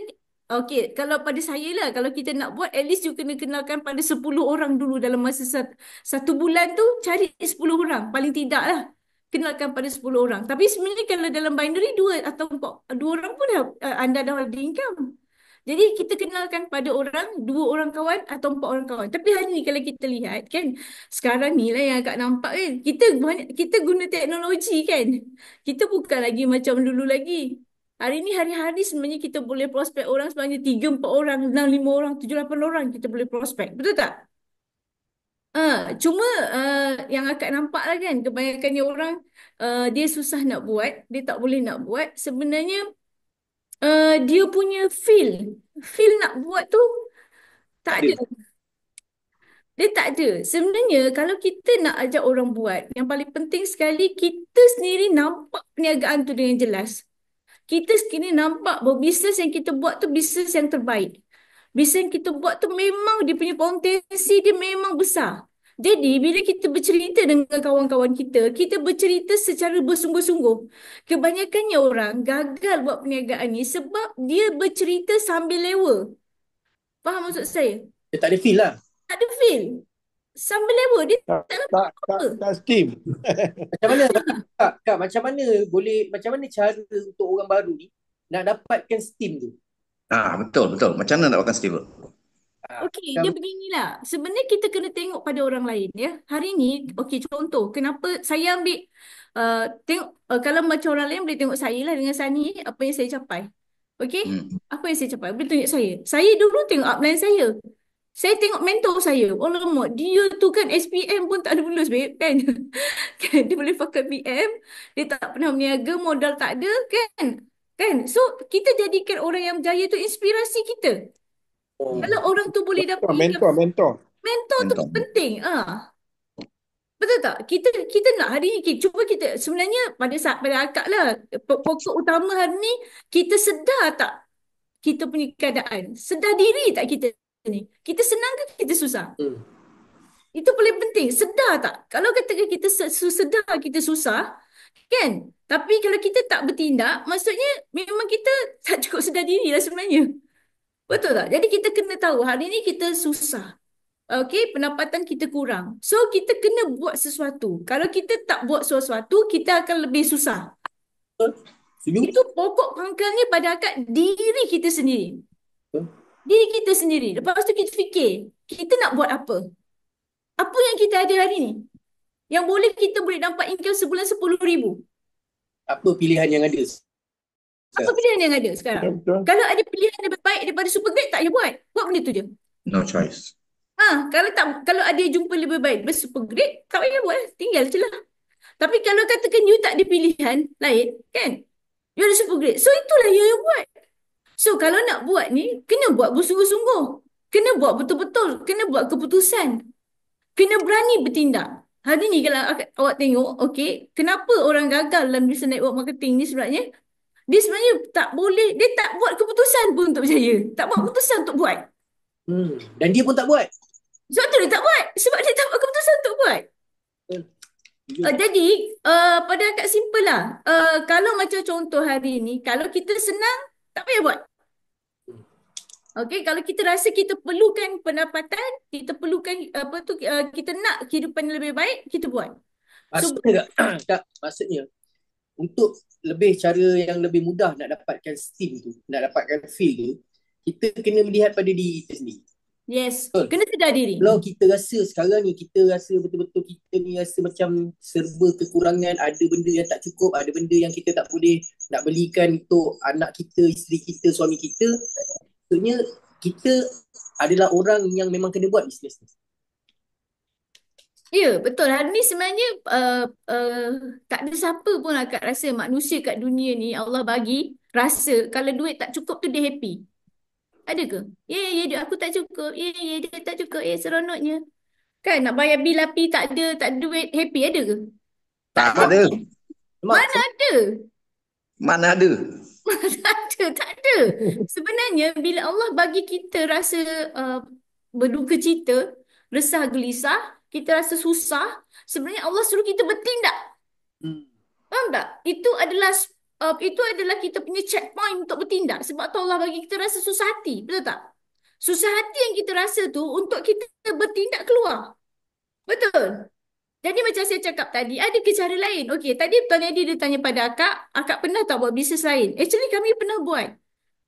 okey, kalau pada saya lah, kalau kita nak buat, at least you kena kenalkan pada 10 orang dulu dalam masa satu bulan tu, cari 10 orang. Paling tidak lah. Kenalkan pada 10 orang. Tapi sebenarnya kalau dalam binary, 2 atau 4, 2 orang pun dah, anda dah ada income. Jadi kita kenalkan pada orang, 2 orang kawan atau 4 orang kawan. Tapi hari ni kalau kita lihat kan, sekarang ni lah yang agak nampak kan, kita guna teknologi kan. Kita bukan lagi macam dulu lagi. Hari ni hari-hari sebenarnya kita boleh prospek orang sebenarnya 3, 4 orang, 6, 5 orang, 7, 8 orang kita boleh prospek. Betul tak? Cuma yang akak nampak lah kan, kebanyakannya orang dia susah nak buat, dia tak boleh nak buat. Sebenarnya dia punya feel nak buat tu tak Tak ada. ada. Dia tak ada. Sebenarnya kalau kita nak ajak orang buat, yang paling penting sekali kita sendiri nampak perniagaan tu dengan jelas. Kita sendiri nampak bahawa bisnes yang kita buat tu bisnes yang terbaik. Bisnes yang kita buat tu memang dia punya potensi dia memang besar. Jadi bila kita bercerita dengan kawan-kawan kita bercerita secara bersungguh-sungguh. Kebanyakannya orang gagal buat perniagaan ni sebab dia bercerita sambil lewa. Faham maksud saya? Dia tak ada feel lah. Tak ada feel. Sambil lewa dia Tak, tak nampak tak, apa. tak steam. Macam mana Kak, macam mana cara untuk orang baru ni nak dapatkan steam tu? Betul. Macam mana nak makan steam tu? Okey, dia beginilah. Sebenarnya kita kena tengok pada orang lain ya. Hari ni, okey contoh, kenapa saya ambil tengok kalau macam orang lain boleh tengok saya lah dengan Sani apa yang saya capai. Okey? Apa yang saya capai? Boleh tunjuk saya. Saya dulu tengok upline saya. Saya tengok mentor saya. Alamak, dia tu kan SPM pun tak ada lulus, babe, kan? Kan? Dia boleh pakai PM, dia tak pernah berniaga, modal tak ada, kan? Kan? So, kita jadikan orang yang berjaya tu inspirasi kita. Kalau orang tu boleh dapat income, mentor tu Mentor. penting. Betul tak? Kita nak hari ni, cuba kita, sebenarnya pada akak lah, pokok utama hari ni, kita sedar tak kita punya keadaan? Sedar diri tak kita ni? Kita senang ke kita susah? Itu paling penting. Sedar tak? Kalau katakan kita sedar kita susah, kan? Tapi kalau kita tak bertindak, maksudnya memang kita tak cukup sedar diri lah sebenarnya. Betul tak? Jadi kita kena tahu hari ni kita susah. Okey, pendapatan kita kurang. So, kita kena buat sesuatu. Kalau kita tak buat sesuatu, kita akan lebih susah. Itu pokok pangkalnya pada akak diri kita sendiri. Diri kita sendiri. Lepas tu kita fikir, kita nak buat apa? Apa yang kita ada hari ni? Yang kita boleh dapat income sebulan 10,000. Apa pilihan yang ada? Apa pilihan yang ada sekarang? Betul. Kalau ada pilihan yang lebih baik daripada super grade, tak payah buat. Buat benda tu je. No choice. Kalau ada jumpa lebih baik daripada super grade, tak payah buat. Tinggal je lah. Tapi kalau katakan you tak ada pilihan lain, kan? You ada super grade. So, itulah you yang buat. So, kalau nak buat ni, kena buat bersungguh-sungguh. Kena buat betul-betul. Kena buat keputusan. Kena berani bertindak. Hari ni kalau awak tengok, okey, kenapa orang gagal dalam bisnes network marketing ni sebenarnya? Dia sebenarnya tak boleh, dia tak buat keputusan pun untuk berjaya. Tak buat keputusan untuk buat. Dan dia pun tak buat. Sebab tu dia tak buat. Sebab dia tak buat keputusan untuk buat. Jadi, pada agak simple lah. Kalau macam contoh hari ni, kalau kita senang, tak payah buat. Okey, kalau kita rasa kita perlukan pendapatan, kita perlukan kita nak kehidupan yang lebih baik, kita buat. Maksudnya tak, maksudnya untuk lebih cara yang lebih mudah nak dapatkan steam tu, nak dapatkan feel tu, kita kena melihat pada diri kita sendiri. Yes, Betul. kena sedar diri. Kalau kita rasa sekarang ni, kita rasa betul-betul kita ni rasa macam serba kekurangan, ada benda yang tak cukup, ada benda yang kita tak boleh nak belikan untuk anak kita, isteri kita, suami kita, maksudnya kita adalah orang yang memang kena buat bisnes ni. Ya, betul. Hari ni sebenarnya tak ada siapa pun akak rasa manusia kat dunia ni Allah bagi rasa kalau duit tak cukup tu dia happy. Ada ke? Ya, duit aku tak cukup. Ya, dia tak cukup. Seronoknya. Kan nak bayar bil api tak ada duit. Happy ada ke? Tak ada. Mana ada? Mana ada? Tak ada. Sebenarnya bila Allah bagi kita rasa uh, berduka cita, resah gelisah, kita rasa susah, sebenarnya Allah suruh kita bertindak. Hmm. Faham tak? Itu adalah kita punya checkpoint untuk bertindak. Sebab tu Allah bagi kita rasa susah hati. Betul tak? Susah hati yang kita rasa tu untuk kita bertindak keluar. Betul? Jadi macam saya cakap tadi, ada ke cara lain? Okey, tadi Tuan Eddie dia tanya pada akak pernah tak buat bisnes lain? Actually kami pernah buat.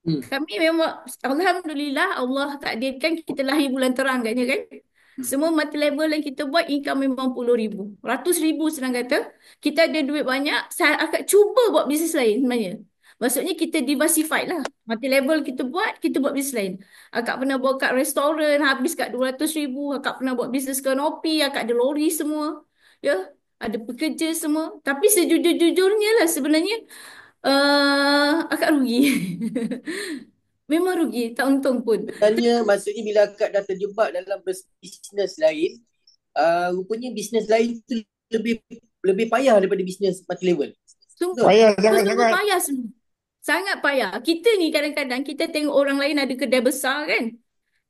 Hmm. Kami memang, Alhamdulillah, Allah takdirkan kita lahir bulan terang katnya kan. Semua multi level yang kita buat income memang puluh ribu. Ratus ribu senang kata. Kita ada duit banyak, saya akan cuba buat bisnes lain sebenarnya. Maksudnya kita diversified lah. Multi level kita buat bisnes lain. Akak pernah buat kat restoran, habis kat 200 ribu. Akak pernah buat bisnes kanopi, akak ada lori semua. Ya, ada pekerja semua. Tapi sejujur-jujurnya lah sebenarnya, akak rugi. Memang rugi, tak untung pun. Sebenarnya maksudnya bila akak dah terjebak dalam bisnes lain, rupanya bisnes lain tu lebih payah daripada bisnes multi level. Sungguh, Payah sungguh sangat-sangat. payah semua. Sangat payah. Kita ni kadang-kadang kita tengok orang lain ada kedai besar kan.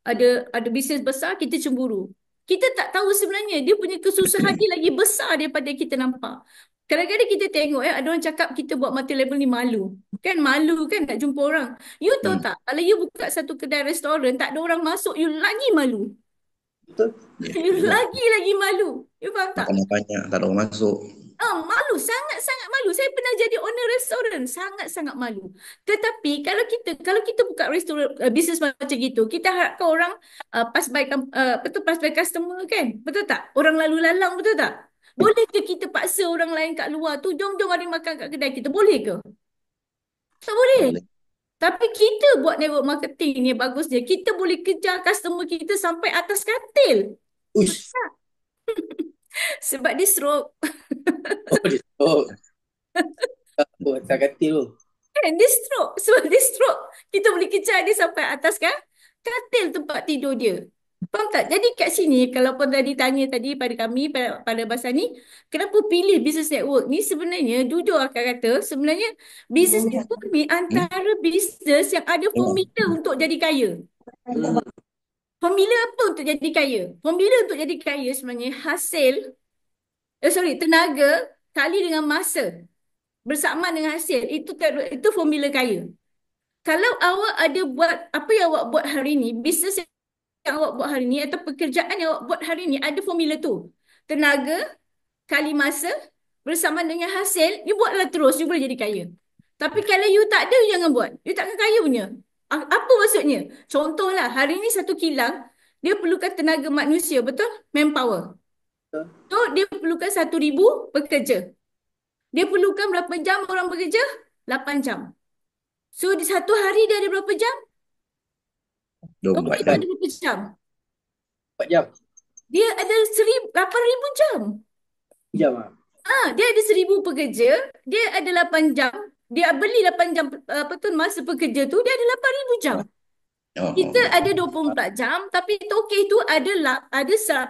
Ada bisnes besar, kita cemburu. Kita tak tahu sebenarnya dia punya kesusahan dia lagi besar daripada kita nampak. Kadang-kadang kita tengok ada orang cakap kita buat multi level ni malu. Kan malu kan nak jumpa orang. You tahu tak, kalau you buka satu kedai restoran, tak ada orang masuk, you lagi malu. Betul? You lagi malu. You faham tak? Makanan banyak, tak ada orang masuk. Malu, sangat-sangat malu. Saya pernah jadi owner restoran, sangat-sangat malu. Tetapi kalau kita buka restoran bisnes macam gitu, kita harapkan orang pass by customer kan? Betul tak? Orang lalu lalang, betul tak? Boleh ke kita paksa orang lain kat luar tu, jom mari makan kat kedai kita? Boleh ke? Tak boleh. Boleh. Tapi kita buat network marketing ni bagusnya. Kita boleh kejar customer kita sampai atas katil. Uish. Sebab dia stroke. Oh. Oh, tak katil tu. Kan dia stroke. Sebab dia stroke, kita boleh kejar dia sampai atas kan katil tempat tidur dia. Faham tak? Jadi kat sini, kalau pun tadi tanya tadi pada kami, pada masa ni, kenapa pilih business network ni? Sebenarnya, jujur akan kata, sebenarnya business network ni antara business yang ada formula untuk jadi kaya. Formula apa untuk jadi kaya? Formula untuk jadi kaya sebenarnya tenaga kali dengan masa bersamaan dengan hasil. Itu formula kaya. Kalau awak ada buat apa yang awak buat hari ni, bisnes yang awak buat hari ni atau pekerjaan yang awak buat hari ni, ada formula tu. Tenaga kali masa bersama dengan hasil, you buatlah terus, you boleh jadi kaya. Tapi kalau you tak ada, you jangan buat. You takkan kaya punya. Apa maksudnya? Contohlah, hari ni satu kilang, dia perlukan tenaga manusia, betul? Manpower. So, dia perlukan 1,000 pekerja. Dia perlukan berapa jam orang bekerja? 8 jam. So, di satu hari dia ada berapa jam? 24 Itu ada jam. berapa jam? 4 jam. Dia ada 8,000 jam. Jam ah. Dia ada 1,000 pekerja, dia ada 8 jam. Dia beli 8 jam masa pekerja tu, dia ada 8,000 jam. Kita ada 24 jam, tapi tokeh tu ada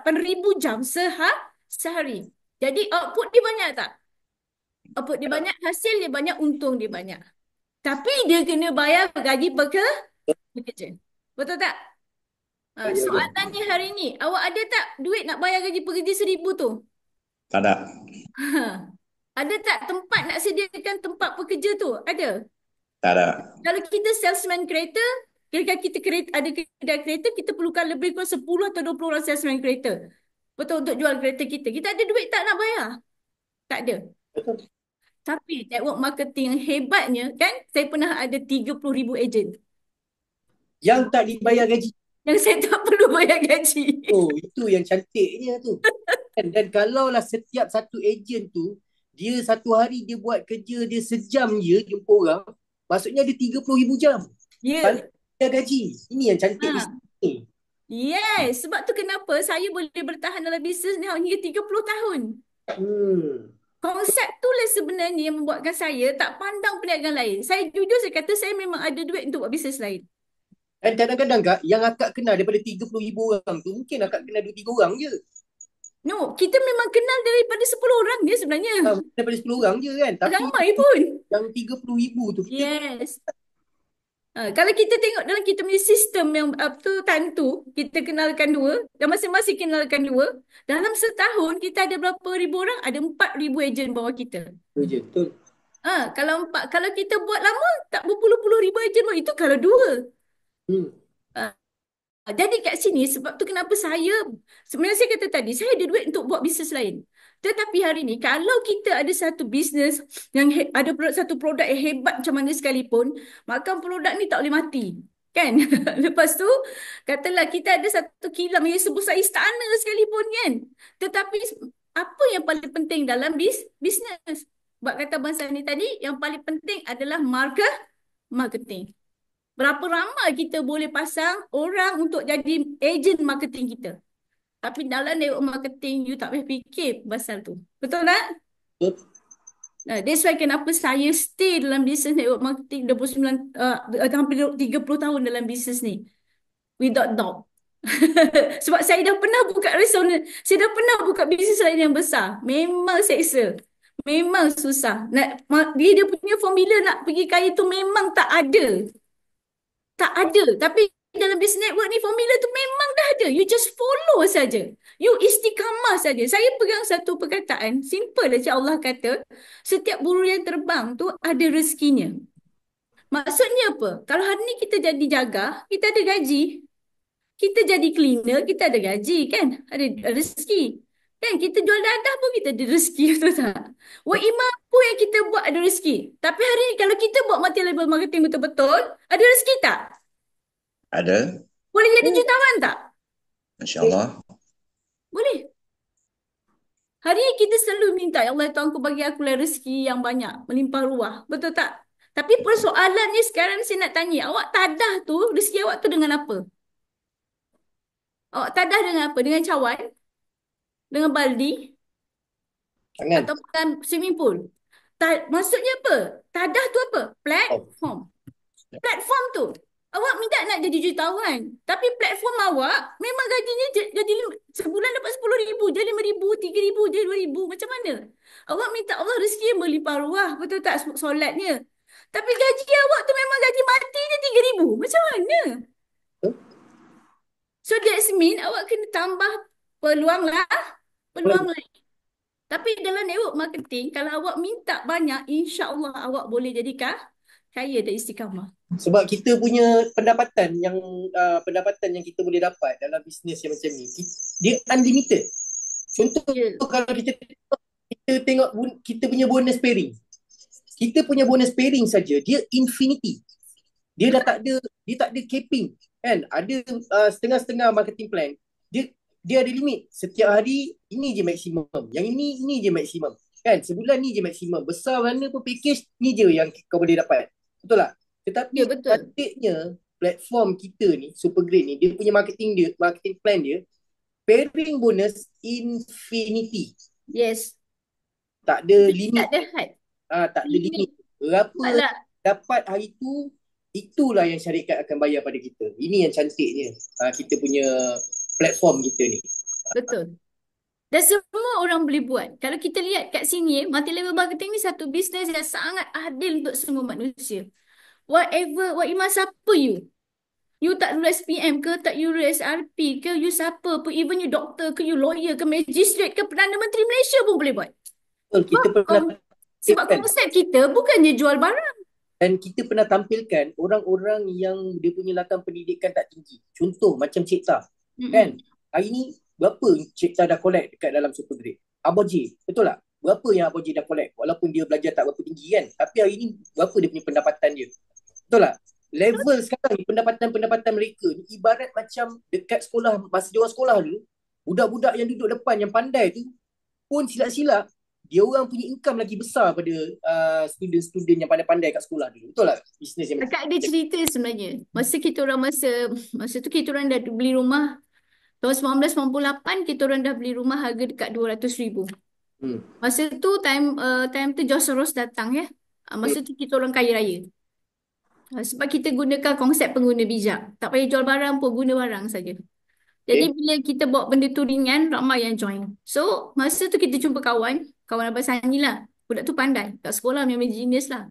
8,000 jam sehari. Jadi output dia banyak tak? Output dia banyak, hasil dia banyak, untung dia banyak. Tapi dia kena bayar gaji pekerja. Betul tak? Soalannya hari ni, awak ada tak duit nak bayar gaji pekerja 1,000 tu? Tak ada. Ada tak tempat nak sediakan tempat pekerja tu? Ada. Tak ada. Kalau kita salesman kereta, kalau kita ada kedai kereta, kita perlukan lebih kurang 10 atau 20 orang salesman kereta. Betul, untuk jual kereta kita. Kita ada duit tak nak bayar? Tak ada. Tapi network marketing yang hebatnya kan, saya pernah ada 30,000 ejen. Yang tak dibayar gaji. Yang saya tak perlu bayar gaji. Oh, itu yang cantiknya tu. Dan kalaulah setiap satu ejen tu, dia satu hari dia buat kerja dia sejam je jumpa orang, maksudnya ada 30,000 jam. Ya. Bayar gaji. Ini yang cantik Ha. ni. Yes. Sebab tu kenapa saya boleh bertahan dalam bisnes ni hingga 30 tahun. Konsep tu lah sebenarnya yang membuatkan saya tak pandang perniagaan lain. Saya jujur saya kata saya memang ada duit untuk buat bisnes lain. Dan kadang-kadang Kak, yang akak kenal daripada 30,000 orang tu, mungkin akak kenal 2-3 orang je. No, kita memang kenal daripada 10 orang dia sebenarnya. sebenarnya. Daripada 10 orang je kan. Tak Tapi ramai pun. yang 30,000 tu kita Yes. Kalau kita tengok dalam kita punya sistem yang apa tu time tu, kita kenalkan dua, dan masing-masing kenalkan dua. Dalam setahun kita ada berapa ribu orang? Ada 4,000 ejen bawah kita. je. Betul. Kalau kita buat lama, tak berpuluh-puluh ribu ejen bawah. Itu kalau dua. Hmm. Jadi kat sini sebab tu kenapa sebenarnya saya kata tadi, saya ada duit untuk buat bisnes lain. Tetapi hari ni kalau kita ada satu bisnes yang ada satu produk yang hebat macam mana sekalipun, maka produk ni tak boleh mati. Kan? Lepas tu, katalah kita ada satu kilang yang sebesar istana sekalipun kan. Tetapi apa yang paling penting dalam bisnes? Sebab kata Abang Sani tadi, yang paling penting adalah marketing. Berapa ramai kita boleh pasang orang untuk jadi ejen marketing kita. Tapi dalam network marketing, you tak payah fikir pasal tu. Betul tak? Betul. That's why kenapa saya stay dalam bisnes network marketing hampir 30 tahun dalam bisnes ni. Without doubt. Sebab saya dah pernah buka restoran, saya dah pernah buka bisnes lain yang besar. Memang seksa. Memang susah. Dia punya formula nak pergi kaya tu memang tak ada. Tak ada. Tapi dalam business network ni formula tu memang dah ada. You just follow saja. You istiqamah saja. Saya pegang satu perkataan. Simple saja Allah kata. Setiap burung yang terbang tu ada rezekinya. Maksudnya apa? Kalau hari ni kita jadi jaga, kita ada gaji. Kita jadi cleaner, kita ada gaji kan? Ada rezeki. Kan kita jual dadah pun kita ada rezeki, betul tak? Wak Imam pun yang kita buat ada rezeki. Tapi hari ni kalau kita buat multi-level marketing betul-betul, ada rezeki tak? Ada. Boleh jadi jutawan tak? InsyaAllah. Boleh. Hari ni kita selalu minta, ya Allah Tuhan aku bagi aku rezeki yang banyak, melimpah ruah. Betul tak? Tapi persoalannya sekarang saya nak tanya, awak tadah tu, rezeki awak tu dengan apa? Awak tadah dengan apa? Dengan cawan? Dengan baldi? Tangan. Atau dengan swimming pool? Maksudnya apa? Tadah tu apa? Platform. Platform tu. Awak minta nak jadi jutawan. Tapi platform awak memang gajinya jadi sebulan dapat 10,000, jadi 5,000, 3,000, jadi 2,000. Macam mana? Awak minta Allah rezeki yang berlimpah ruah. Betul tak solatnya? Tapi gaji awak tu memang gaji mati je 3,000. Macam mana? So that's mean awak kena tambah peluang lain. Tapi dalam network marketing, kalau awak minta banyak, insya-Allah awak boleh jadi kaya dan istiqamah. Sebab kita punya pendapatan yang kita boleh dapat dalam bisnes yang macam ni, dia unlimited. Contoh kalau kita tengok kita punya bonus pairing. Kita punya bonus pairing saja dia infinity. Dia dah tak ada capping kan. Ada setengah-setengah marketing plan. Dia ada limit. Setiap hari ini je maksimum. Yang ini je maksimum. Kan sebulan ni je maksimum. Besar mana pun package ni je yang kau boleh dapat. Betul tak? Tetapi cantiknya platform kita ni Supergrade ni dia punya marketing plan dia pairing bonus infinity. Yes. Tak ada limit. Tak ada had. Tak ada limit. Berapa dapat hari tu, itulah yang syarikat akan bayar pada kita. Ini yang cantiknya kita punya platform kita ni. Betul. Dan semua orang boleh buat. Kalau kita lihat kat sini, multi-level marketing ni satu bisnes yang sangat adil untuk semua manusia. Whatever, what Imam siapa you? You tak lulus SPM ke, tak you lulus SRP ke, you siapa pun, even you doktor ke, you lawyer ke, magistrate ke, Perdana Menteri Malaysia pun boleh buat. Kita pernah sebab konsep kita bukannya jual barang. Dan kita pernah tampilkan orang-orang yang dia punya latar pendidikan tak tinggi. Contoh macam Cik Ta. Kan? Hari ni berapa Cik Ta dah collect dekat dalam Supergrade? Abah J. Betul tak? Berapa yang Abah J dah collect? Walaupun dia belajar tak berapa tinggi kan. Tapi hari ni berapa dia punya pendapatan dia? Betul tak? Level sekarang ni pendapatan mereka ni ibarat macam dekat sekolah, masa dia orang sekolah dulu, budak-budak yang duduk depan yang pandai tu pun silap-silap dia orang punya income lagi besar pada student-student yang pandai-pandai kat sekolah dulu. Betul tak? Bisnes yang Kakak ada cerita sebenarnya. Masa tu kita orang dah beli rumah tahun 1998, kita orang dah beli rumah harga dekat 200,000. Masa tu time tu George Soros datang ya. Masa tu kita orang kaya raya. Sebab kita gunakan konsep pengguna bijak. Tak payah jual barang pun, guna barang saja. Jadi bila kita bawa benda tu ringan, ramai yang join. So masa tu kita jumpa kawan kawan Abang Sani lah. Budak tu pandai. Kat sekolah memang genius lah.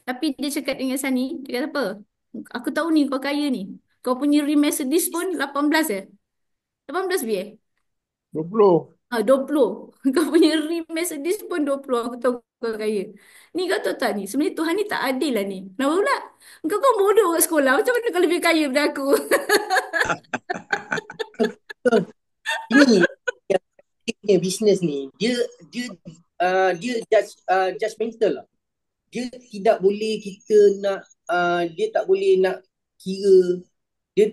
Tapi dia cakap dengan Sani, dia kata apa? Aku tahu ni kau kaya ni. Kau punya rim Mercedes pun 18 eh? 18 biar? 20. 20. Kau punya rim Mercedes pun 20. Aku tahu kau kaya. Ni kau tahu tak ni? Sebenarnya Tuhan ni tak adil lah ni. Kenapa pula? Kau bodoh kat sekolah. Macam mana kau lebih kaya daripada aku? Ini yang punya bisnes ni, dia judgemental lah. Dia tidak boleh kita nak dia tak boleh nak kira. Dia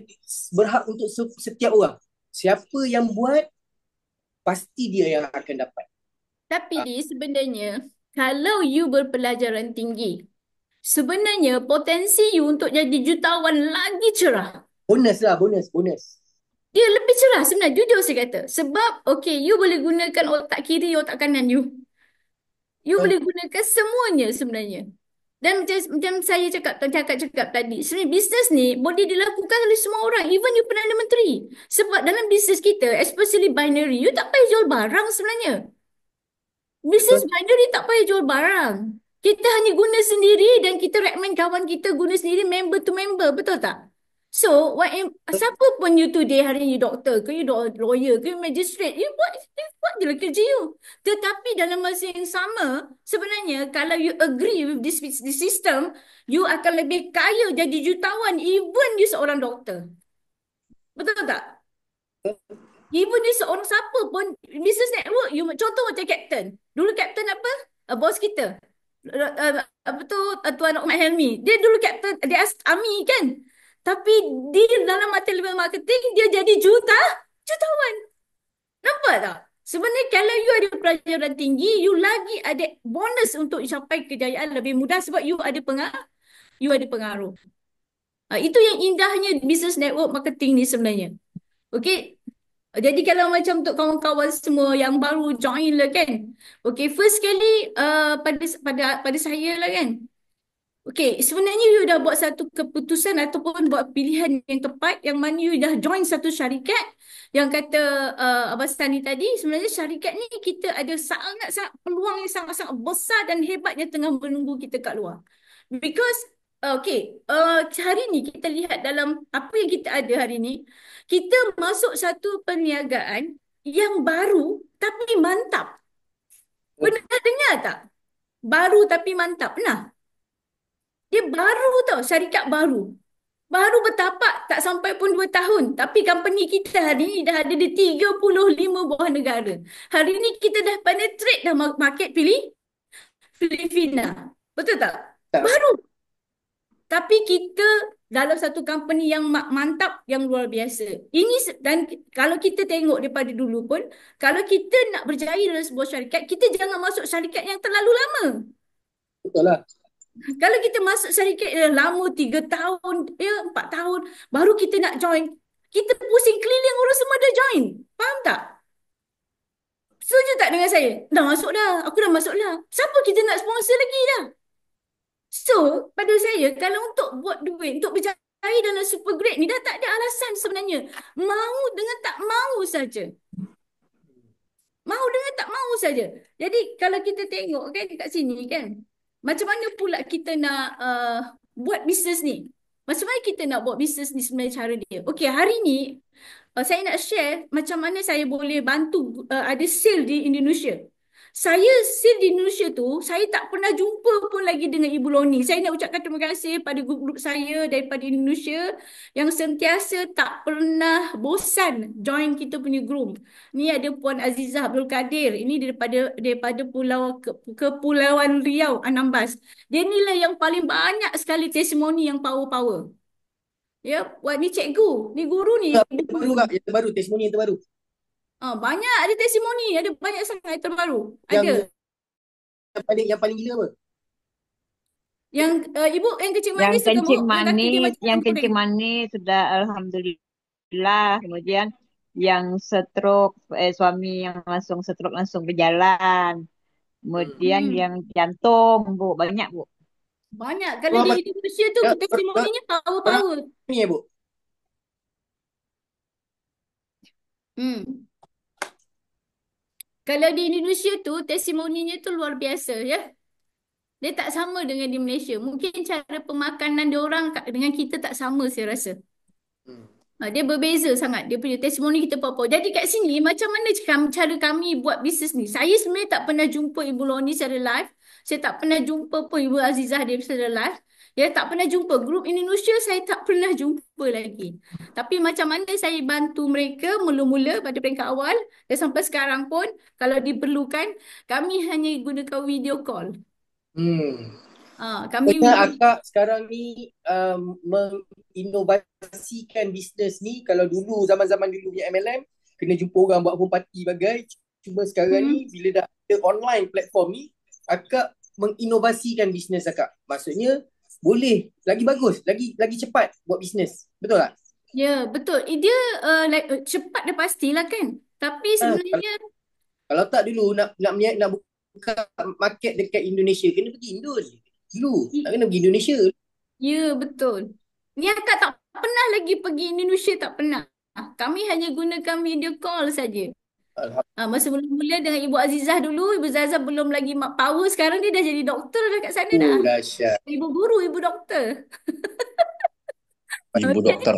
berhak untuk setiap orang. Siapa yang buat, pasti dia yang akan dapat. Tapi di sebenarnya, kalau you berpelajaran tinggi, sebenarnya potensi you untuk jadi jutawan lagi cerah. Bonus lah, bonus. Dia lebih cerah sebenarnya, jujur saya kata. Sebab, okay, you boleh gunakan otak kiri, otak kanan you. You boleh gunakan semuanya sebenarnya. Dan macam saya cakap tadi, sebenarnya bisnes ni boleh dilakukan oleh semua orang, even you Perdana Menteri. Sebab dalam bisnes kita, especially binary, you tak payah jual barang sebenarnya. Bisnes binary tak payah jual barang. Kita hanya guna sendiri dan kita recommend kawan kita guna sendiri member to member. Betul tak? So, siapa pun you today, hari ni you doktor ke, you lawyer ke, you magistrate, you buat je lah kerja you. Tetapi dalam masa yang sama, sebenarnya kalau you agree with this system, you akan lebih kaya jadi jutawan even you seorang doktor. Betul tak? Even you seorang siapa pun, business network, you contoh macam Captain. Dulu Captain apa? Bos kita. Apa tu, Tuan Ahmad Helmi. Dia dulu Captain, dia army kan? Tapi di dalam material marketing, dia jadi jutawan. Nampak tak? Sebenarnya kalau you ada pelajaran tinggi, you lagi ada bonus untuk capai kejayaan lebih mudah sebab you ada pengaruh. Itu yang indahnya business network marketing ni sebenarnya. Okay. Jadi kalau macam untuk kawan-kawan semua yang baru join lah kan. Okay, first kali pada saya lah kan. Okay, sebenarnya you dah buat satu keputusan ataupun buat pilihan yang tepat yang mana you dah join satu syarikat yang kata Abang Sani tadi, sebenarnya syarikat ni kita ada sangat-sangat peluang yang sangat-sangat besar dan hebat yang tengah menunggu kita kat luar. Because hari ni kita lihat dalam apa yang kita ada hari ni, kita masuk satu perniagaan yang baru tapi mantap. Pernah dengar tak? Baru tapi mantap. Pernah? Dia baru tau, syarikat baru. Baru bertapak tak sampai pun 2 tahun. Tapi company kita hari ni dah ada di 35 buah negara. Hari ni kita dah penetrate dah market Filipina. Betul tak? Baru. Tapi kita dalam satu company yang mantap, yang luar biasa. Dan kalau kita tengok daripada dulu pun, kalau kita nak berjaya dalam sebuah syarikat, kita jangan masuk syarikat yang terlalu lama. Betul lah. Kalau kita masuk syarikat yang lama 3 tahun, 4 tahun, baru kita nak join, kita pusing keliling, orang semua dah join. Faham tak? Setuju tak dengan saya? Dah masuk dah. Aku dah masuk dah. Siapa kita nak sponsor lagi dah? So, pada saya, kalau untuk buat duit, untuk berjaya dalam super grade ni, dah tak ada alasan sebenarnya. Mau dengan tak mau saja. Mau dengan tak mau saja. Jadi, kalau kita tengok kan kat sini kan, macam mana pula kita nak buat bisnes ni? Macam mana kita nak buat bisnes ni sebenarnya cara dia? Okey, hari ni saya nak share macam mana saya boleh bantu ada sale di Indonesia. Saya sale di Indonesia tu, saya tak pernah jumpa pun lagi dengan Ibu Loni. Saya nak ucapkan terima kasih pada grup-grup saya daripada Indonesia yang sentiasa tak pernah bosan join kita punya group. Ni ada Puan Azizah Abdul Kadir. Ini daripada Kepulauan Riau, Anambas. Dia ni lah yang paling banyak sekali testimoni yang power-power. Ya, buat ni cikgu, ni guru ni. Yang terbaru, testimoni yang terbaru. Banyak ada testimoni, ada banyak sangat yang terbaru. Yang Ada. yang paling gila apa? Yang ibu yang kencing manis ke gemuk? Yang kencing manis sudah alhamdulillah. Kemudian yang stroke, suami yang langsung stroke langsung berjalan. Kemudian yang jantung, Bu, banyak, Bu. Banyak. Kalau di Indonesia tu testimoninya power-power. Ni ya, Bu. Kalau di Indonesia tu testimoninya tu luar biasa ya. Dia tak sama dengan di Malaysia. Mungkin cara pemakanan dia orang dengan kita tak sama saya rasa. Hmm. Dia berbeza sangat. Dia punya testimoni kita apa-apa. Jadi kat sini macam mana cara kami buat bisnes ni? Saya sebenarnya tak pernah jumpa Ibu Loni secara live. Saya tak pernah jumpa pun Ibu Azizah dia secara live. Ya, tak pernah jumpa. Grup Indonesia saya tak pernah jumpa lagi. Tapi macam mana saya bantu mereka mula-mula pada peringkat awal dan sampai sekarang pun kalau diperlukan kami hanya gunakan video call. Hmm. Kami Tengah akak sekarang ni menginovasikan bisnes ni. Kalau dulu zaman-zaman dulu punya MLM kena jumpa orang buat home party bagai. Cuma sekarang ni bila dah ada online platform ni, akak menginovasikan bisnes akak. Maksudnya boleh lagi bagus, lagi cepat buat bisnes. Betul tak? Ya, betul. Dia cepat dia pastilah kan. Tapi sebenarnya Kalau tak dulu nak buka market dekat Indonesia kena pergi Indon. Dulu tak kena pergi Indonesia. ya, betul. Ni akak tak pernah lagi pergi Indonesia, tak pernah. Kami hanya gunakan video call saja. Masa mula-mula dengan Ibu Azizah dulu, Ibu Zazah belum lagi power. Sekarang dia dah jadi doktor dah kat sana dah. Dahsyat. Ibu guru, ibu doktor. Ibu Okay. doktor.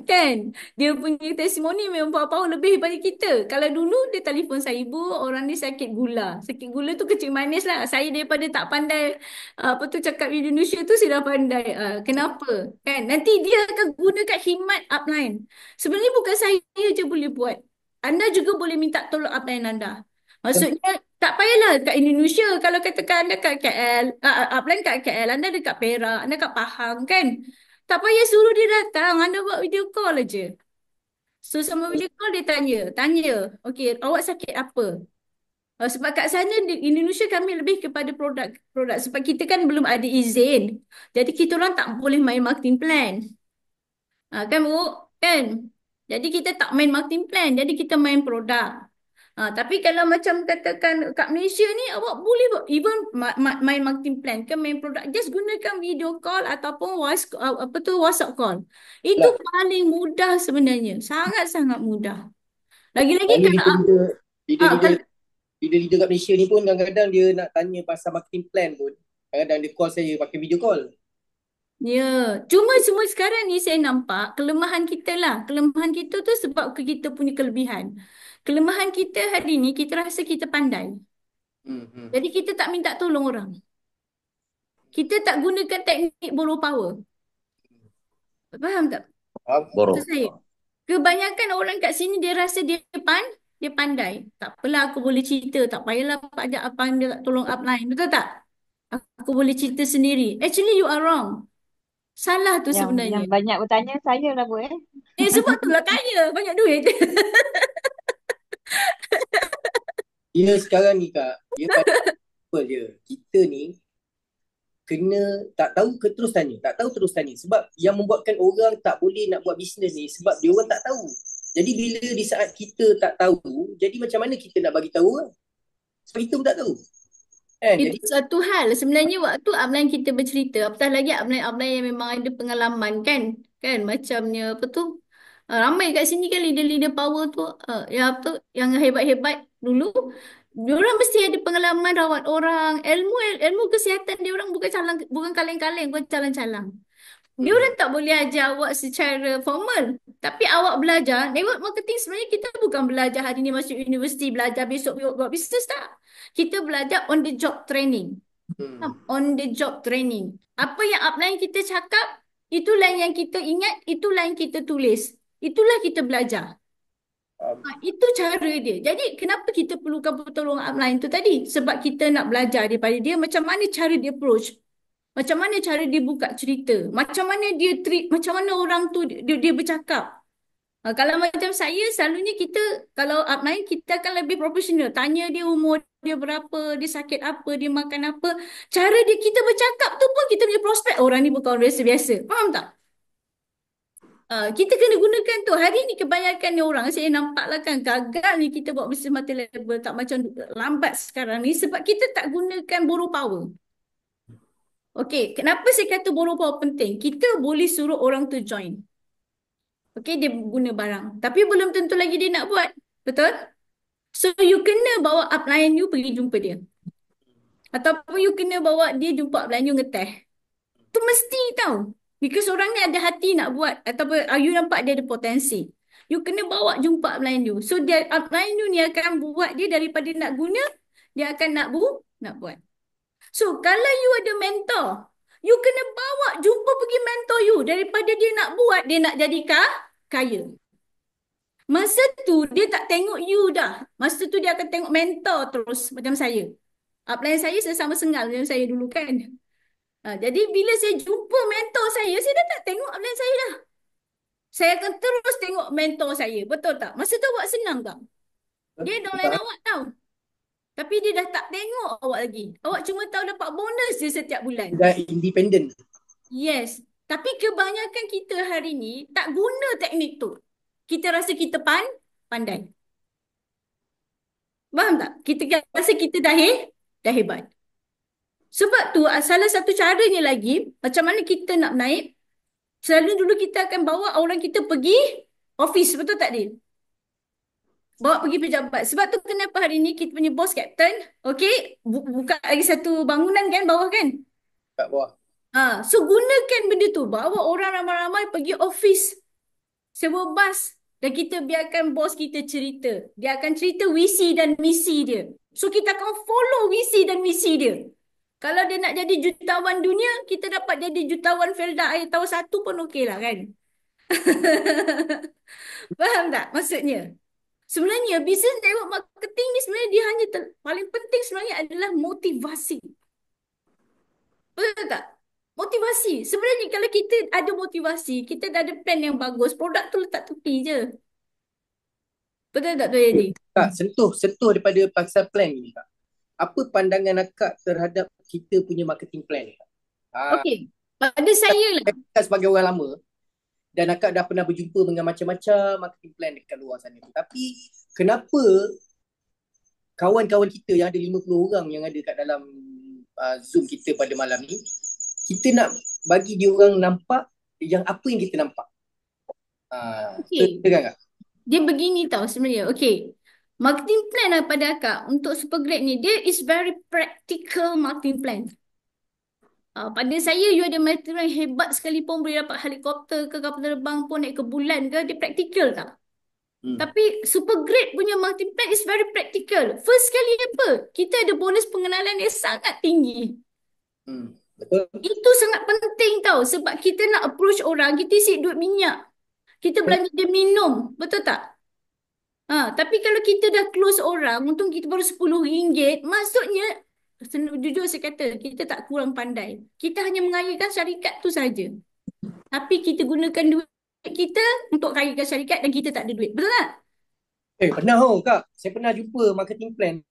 Kan dia punya testimoni memang power lebih daripada kita. Kalau dulu dia telefon saya, ibu orang ni sakit gula. Sakit gula tu kecil manis lah. Saya daripada tak pandai apa tu cakap Indonesia tu saya dah pandai. Kenapa? Kan nanti dia akan gunakan khidmat upline. Sebenarnya bukan saya je boleh buat. Anda juga boleh minta tolong upline anda. Maksudnya tak payahlah kat Indonesia. Kalau katakan anda kat KL, upline kat KL, anda dekat Perak, anda kat Pahang kan. Tak payah suruh dia datang. Anda buat video call aja. So sama video call dia tanya. Okey, awak sakit apa? Sebab kat sana di Indonesia kami lebih kepada produk. Sebab kita kan belum ada izin. Jadi kita orang tak boleh main marketing plan. Kan Bu? Kan? Jadi kita tak main marketing plan. Jadi kita main produk. Tapi kalau macam katakan kat Malaysia ni awak boleh buat even main marketing plan ke main produk just gunakan video call ataupun WhatsApp call. Itu Lah. paling mudah sebenarnya. Sangat-sangat mudah. Lagi-lagi Kalau kalau leader-leader kat Malaysia ni pun kadang-kadang dia nak tanya pasal marketing plan pun. Kadang-kadang dia call saya pakai video call. ya, cuma semua sekarang ni saya nampak kelemahan kita lah. Kelemahan kita tu sebab kita punya kelebihan. Kelemahan kita hari ni kita rasa kita pandai. Jadi kita tak minta tolong orang. Kita tak gunakan teknik borrow power. Faham tak? Borong. Maksud saya, kebanyakan orang kat sini dia rasa dia pandai. Tak apalah aku boleh cerita. Tak payahlah pajak apa dia tak tolong upline. Betul tak? Aku boleh cerita sendiri. Actually you are wrong. Salah tu sebenarnya. Yang banyak bertanya saya lah Bu Sebab tu lah kaya. Banyak duit. Dia sekarang ni Kak, dia apa je. Kita ni kena tak tahu ke terus tanya. Tak tahu terus tanya. Sebab yang membuatkan orang tak boleh nak buat bisnes ni sebab dia orang tak tahu. Jadi bila di saat kita tak tahu, jadi macam mana kita nak bagi tahu orang? Sebab kita pun tak tahu. Kan? Jadi Itu satu hal. Sebenarnya waktu upline kita bercerita, apatah lagi upline-upline yang memang ada pengalaman kan. Kan macamnya apa tu. Ramai kat sini kan leader-leader power tu yang apa tu, yang hebat-hebat dulu. Diorang mesti ada pengalaman rawat orang. Ilmu kesihatan dia orang bukan kaleng-kaleng, bukan calang-calang. Diorang tak boleh ajar awak secara formal. Tapi awak belajar. Network marketing sebenarnya kita bukan belajar hari ni masuk universiti, belajar besok buat bisnes tak. Kita belajar on the job training. On the job training. Apa yang upline kita cakap, itulah yang kita ingat, itulah yang kita tulis. Itulah kita belajar. Itu cara dia. Jadi kenapa kita perlukan pertolongan upline tu tadi? Sebab kita nak belajar daripada dia macam mana cara dia approach. Macam mana cara dia buka cerita. Macam mana dia treat, macam mana orang tu dia bercakap. Kalau macam saya, selalunya kita, kalau upline, kita akan lebih profesional. Tanya dia umur dia berapa, dia sakit apa, dia makan apa. Cara dia kita bercakap tu pun kita punya prospek. Orang ni bukan orang biasa-biasa. Faham tak? Kita kena gunakan tu. Hari ni kebanyakan ni orang, saya nampak lah kan, gagal ni kita buat bisnes multi level. Tak macam lambat sekarang ni. Sebab kita tak gunakan borrow power. Okey, kenapa saya kata borrow power penting? Kita boleh suruh orang tu join. Okey, dia guna barang. Tapi belum tentu lagi dia nak buat. Betul? So you kena bawa upline you pergi jumpa dia. Ataupun you kena bawa dia jumpa upline you ngeteh. Tu mesti tahu. Because orang ni ada hati nak buat. Ataupun you nampak dia ada potensi. You kena bawa jumpa upline you. So dia, upline you ni akan buat dia daripada nak guna, dia akan nak buat. So kalau you ada mentor, you kena bawa jumpa pergi mentor you. Daripada dia nak buat, dia nak jadi kaya. Masa tu dia tak tengok you dah. Masa tu dia akan tengok mentor terus macam saya. Upline saya sama sengal macam saya dulu kan. Jadi bila saya jumpa mentor saya dah tak tengok upline saya dah. Saya akan terus tengok mentor saya. Betul tak? Masa tu awak senang tak? Dia downline awak tahu. Tapi dia dah tak tengok awak lagi. Awak cuma tahu dapat bonus je setiap bulan. Dah independent. Yes. Tapi kebanyakan kita hari ni tak guna teknik tu. Kita rasa kita pandai. Faham tak? Kita rasa kita dah hebat. Sebab tu salah satu caranya lagi, macam mana kita nak naik, selalu dulu kita akan bawa orang kita pergi office. Betul tak, Din? Bawa pergi pejabat. Sebab tu kenapa hari ni kita punya bos captain, okay, buka lagi satu bangunan kan bawah kan? Kat bawah. So gunakan benda tu. Bawa orang ramai-ramai pergi office. Sewa bas. Dan kita biarkan bos kita cerita. Dia akan cerita visi dan misi dia. So kita akan follow visi dan misi dia. Kalau dia nak jadi jutawan dunia, kita dapat jadi jutawan Felda air tahun 1 pun okey lah kan? Faham tak maksudnya? Sebenarnya business network marketing ni sebenarnya dia hanya paling penting sebenarnya adalah motivasi. Betul tak? Motivasi. Sebenarnya kalau kita ada motivasi, kita dah ada plan yang bagus, produk tu letak tepi je. Betul tak, Tuan Yadi? Kak, sentuh daripada pasal plan ni, Kak. Apa pandangan Akak terhadap kita punya marketing plan ni, Kak? Okey. Pada saya lah. Akak sebagai orang lama dan Akak dah pernah berjumpa dengan macam-macam marketing plan dekat luar sana. Tapi kenapa kawan-kawan kita yang ada 50 orang yang ada kat dalam Zoom kita pada malam ni, kita nak bagi dia orang nampak yang apa yang kita nampak. Okey. Betul kan, Kak? Dia begini tau sebenarnya. Okey. Marketing plan lah pada Akak untuk Supergrade ni, dia is very practical marketing plan. Pada saya, you ada marketing plan hebat sekalipun boleh dapat helikopter ke kapal terbang pun naik ke bulan ke, dia practical tak? Tapi Supergrade punya marketing plan is very practical. First kali apa? Kita ada bonus pengenalan yang sangat tinggi. Betul. Itu sangat penting tau. Sebab kita nak approach orang, kita isi duit minyak. Kita belanja dia minum. Betul tak? Tapi kalau kita dah close orang, untung kita baru RM10, maksudnya, jujur saya kata, kita tak kurang pandai. Kita hanya mengayakan syarikat tu saja. Tapi kita gunakan duit kita untuk kayakan syarikat dan kita tak ada duit. Betul tak? Pernah Kak. Saya pernah jumpa marketing plan.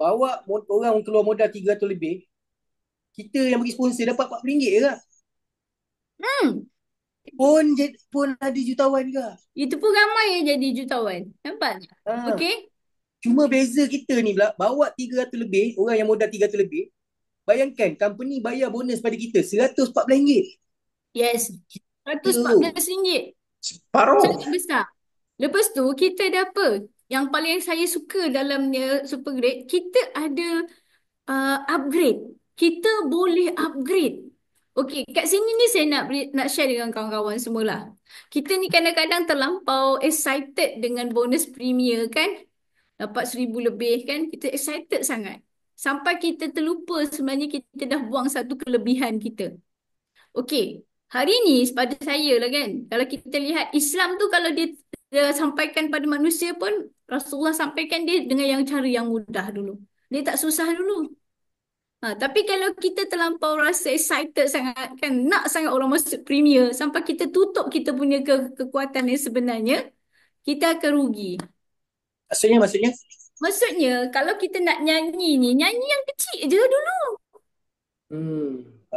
Bawa orang keluar modal 300 lebih. Kita yang bagi sponsor dapat RM40 je, Kak. Pun ada jutawan ke? Itu pun ramai yang jadi jutawan. Nampak? Okey. Cuma beza kita ni pula, bawa 300 lebih, orang yang modal 300 lebih. Bayangkan, company bayar bonus pada kita RM140. Yes. RM114. Separuh. Sangat besar. Lepas tu, kita ada apa? Yang paling saya suka dalamnya Supergrade, kita ada upgrade. Kita boleh upgrade. Okey, kat sini ni saya nak share dengan kawan-kawan semualah. Kita ni kadang-kadang terlampau excited dengan bonus premier kan? Dapat 1,000 lebih kan? Kita excited sangat. Sampai kita terlupa sebenarnya kita dah buang satu kelebihan kita. Okey, hari ni pada saya lah kan, kalau kita lihat Islam tu kalau dia sampaikan pada manusia pun, Rasulullah sampaikan dia dengan cara yang mudah dulu. Dia tak susah dulu. Tapi kalau kita terlampau rasa excited sangat kan, nak sangat orang masuk premier sampai kita tutup kita punya kekuatan yang sebenarnya, kita akan rugi. Maksudnya? Maksudnya kalau kita nak nyanyi ni, nyanyi yang kecil je dulu.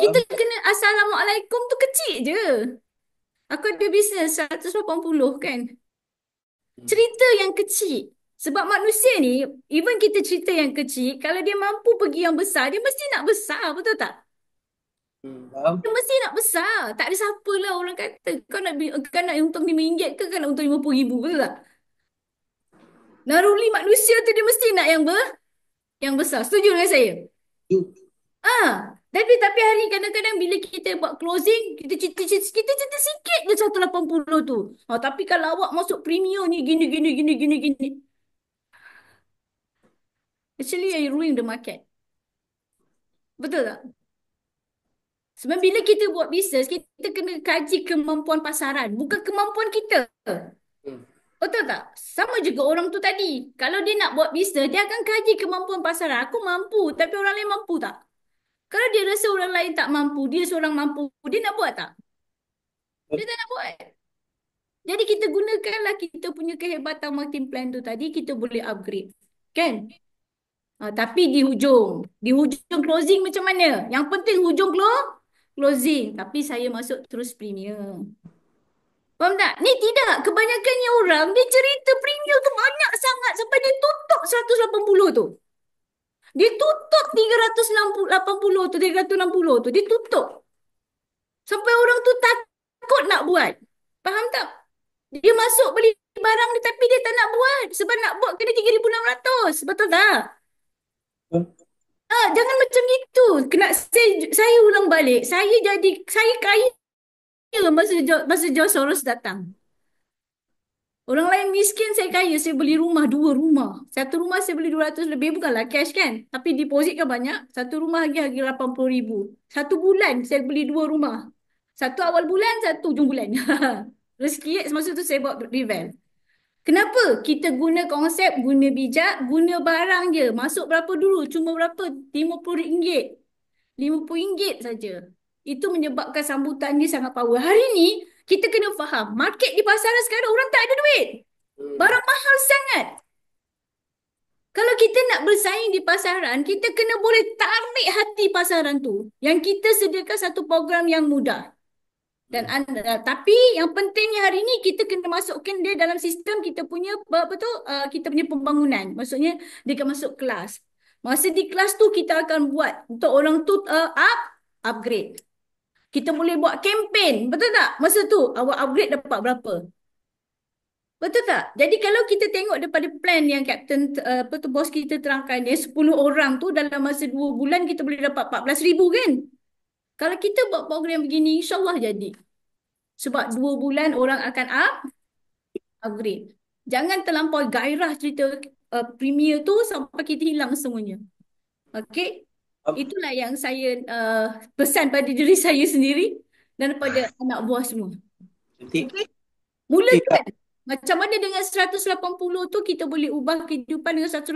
Kita kena Assalamualaikum tu kecil je. Aku ada bisnes 180 kan. Cerita yang kecil. Sebab manusia ni, even kita cerita yang kecil, kalau dia mampu pergi yang besar, dia mesti nak besar, betul tak? Dia mesti nak besar. Tak ada siapa lah orang kata, kau nak untung RM5 ke kau nak untung RM50,000, betul tak? Naruli manusia tu dia mesti nak yang besar. Setuju dengan saya? You Tapi hari ni kadang-kadang bila kita buat closing, kita cerita sikit je 180 tu. Tapi kalau awak masuk premier ni gini. Actually, you ruin the market. Betul tak? Sebab bila kita buat bisnes, kita kena kaji kemampuan pasaran, bukan kemampuan kita. Hmm. Betul tak? Sama juga orang tu tadi. Kalau dia nak buat bisnes, dia akan kaji kemampuan pasaran. Aku mampu, tapi orang lain mampu tak? Kalau dia rasa orang lain tak mampu, dia seorang mampu, dia nak buat tak? Dia tak nak buat. Jadi kita gunakanlah kita punya kehebatan marketing plan tu tadi, kita boleh upgrade. Kan? Tapi di hujung closing macam mana? Yang penting hujung closing. Tapi saya masuk terus premier. Faham tak? Ni tidak. Kebanyakannya orang, dia cerita premier tu banyak sangat sampai dia tutup 180 tu. Dia tutup 380 tu, 360 tu. Dia tutup. Sampai orang tu takut nak buat. Faham tak? Dia masuk beli barang dia tapi dia tak nak buat. Sebab nak buat kena 3,600. Betul tak? Jangan macam itu. Saya ulang balik. Saya kaya masa George Soros datang. Orang lain miskin, saya kaya. Saya beli rumah, 2 rumah. Satu rumah saya beli 200 lebih. Bukanlah cash kan. Tapi deposit kan banyak. Satu rumah harga 80,000. Satu bulan saya beli 2 rumah. Satu awal bulan, satu hujung bulan. Rezeki semasa tu saya buat reval. Kenapa? Kita guna konsep, guna bijak, guna barang je. Masuk berapa dulu? Cuma berapa? RM50. RM50 saja. Itu menyebabkan sambutan dia sangat power. Hari ni, kita kena faham. Market di pasaran sekarang, orang tak ada duit. Barang mahal sangat. Kalau kita nak bersaing di pasaran, kita kena boleh tarik hati pasaran tu. Yang kita sediakan satu program yang mudah. Tapi yang pentingnya hari ni kita kena masukkan dia dalam sistem kita punya kita punya pembangunan. Maksudnya dia akan masuk kelas. Masa di kelas tu kita akan buat untuk orang tu upgrade. Kita boleh buat kempen, betul tak? Masa tu awak upgrade dapat berapa? Betul tak? Jadi kalau kita tengok daripada plan yang Captain bos kita terangkan dia 10 orang tu dalam masa 2 bulan kita boleh dapat 14,000 kan? Kalau kita buat program begini, insyaAllah jadi. Sebab 2 bulan orang akan upgrade. Jangan terlampau gairah cerita premier tu sampai kita hilang semuanya. Okey? Itulah yang saya pesan pada diri saya sendiri dan pada anak buah semua. Cantik. Okay? Mulakan. Macam mana dengan 180 tu kita boleh ubah kehidupan, dengan 180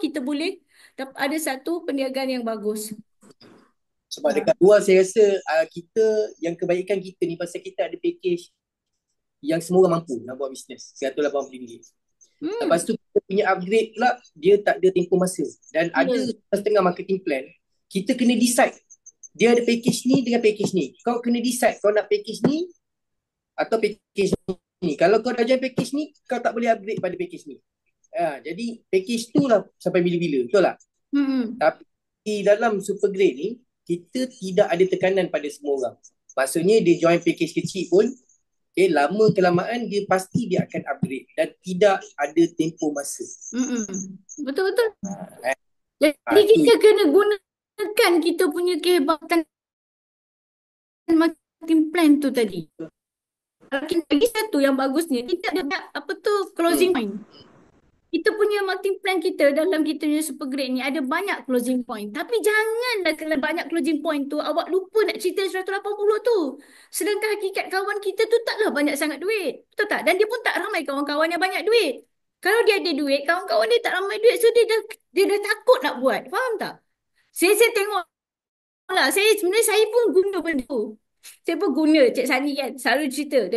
kita boleh ada satu perniagaan yang bagus. Sebab dekat luar saya rasa kita yang kebaikan kita ni pasal kita ada package yang semua orang mampu nak buat bisnes RM180. Lepas tu kita punya upgrade pula dia tak ada tempoh masa dan ada setengah marketing plan. Kita kena decide dia ada package ni dengan package ni. Kau kena decide kau nak package ni atau package ni. Kalau kau dah join package ni, kau tak boleh upgrade pada package ni. Jadi package tu lah sampai bila-bila. Betul tak? Tapi di dalam super grade ni kita tidak ada tekanan pada semua orang. Maksudnya dia join package kecil pun lama kelamaan dia pasti dia akan upgrade dan tidak ada tempoh masa. Betul-betul. Jadi kita kena gunakan kita punya kehebatan marketing plan tu tadi. Lagi satu yang bagusnya, kita ada closing point. Kita punya marketing plan kita dalam kita punya super grade ni ada banyak closing point. Tapi janganlah kalau banyak closing point tu awak lupa nak cerita 180 tu. Sedangkan hakikat kawan kita tu taklah banyak sangat duit. Betul tak? Dan dia pun tak ramai kawan-kawan yang banyak duit. Kalau dia ada duit, kawan-kawan dia tak ramai duit. So dia dah takut nak buat. Faham tak? Saya tengok lah. Sebenarnya saya pun guna benda tu. Saya pun guna Cik Sani kan. Selalu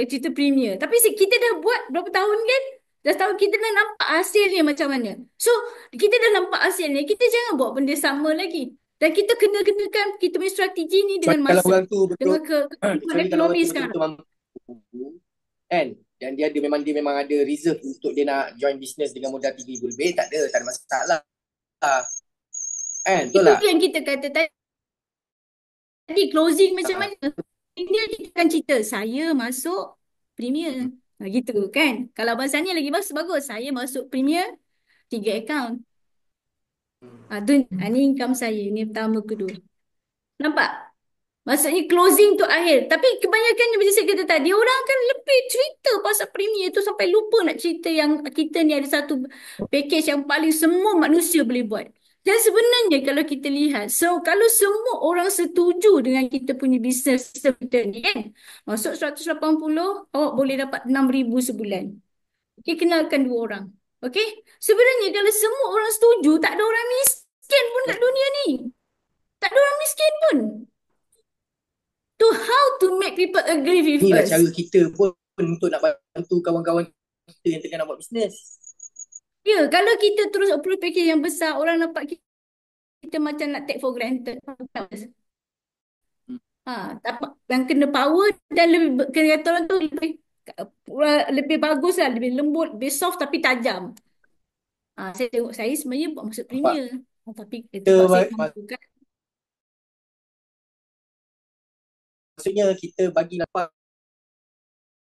cerita premier. Tapi kita dah buat berapa tahun kan? Dah tahu kita dah nampak hasilnya macam mana. So, kita dah nampak hasilnya. Kita jangan buat benda sama lagi. Dan kita kenakan kita punya strategi ni dengan masa. Kalau orang tu betul, dengan ekonomi sekarang. Mampu, kan? Dan dia memang ada reserve untuk dia nak join business dengan modal 3,000 lebih. Tak ada masalah. Kan? Betul tak? Itu yang kita kata tadi. Closing macam mana? Dia kita akan cerita. Saya masuk premier. Gitu kan. Kalau Abang Sani lagi bagus. Saya masuk premier 3 akaun. Ni income saya. Ni pertama, kedua. Nampak? Maksudnya closing tu akhir. Tapi kebanyakannya macam saya kata tadi, orang akan lebih cerita pasal premier tu sampai lupa nak cerita yang kita ni ada satu package yang paling semua manusia boleh buat. Dan sebenarnya kalau kita lihat, kalau semua orang setuju dengan kita punya bisnes kita ni kan, masuk 180, awak boleh dapat 6,000 sebulan. Okey, kenalkan 2 orang. Okey? Sebenarnya kalau semua orang setuju, tak ada orang miskin pun kat dunia ni. Tak ada orang miskin pun. To how to make people agree with Inilah us. cara kita pun untuk nak bantu kawan-kawan kita yang tengah nak buat bisnes. Ya, kalau kita terus approve package yang besar, orang nampak kita macam nak take for granted. Yang kena power dan kena kata orang tu lebih bagus lah, lebih lembut, lebih soft tapi tajam. Saya tengok saya sebenarnya buat masuk premier. Tapi itu saya mampu kan. Maksudnya kita bagi nampak,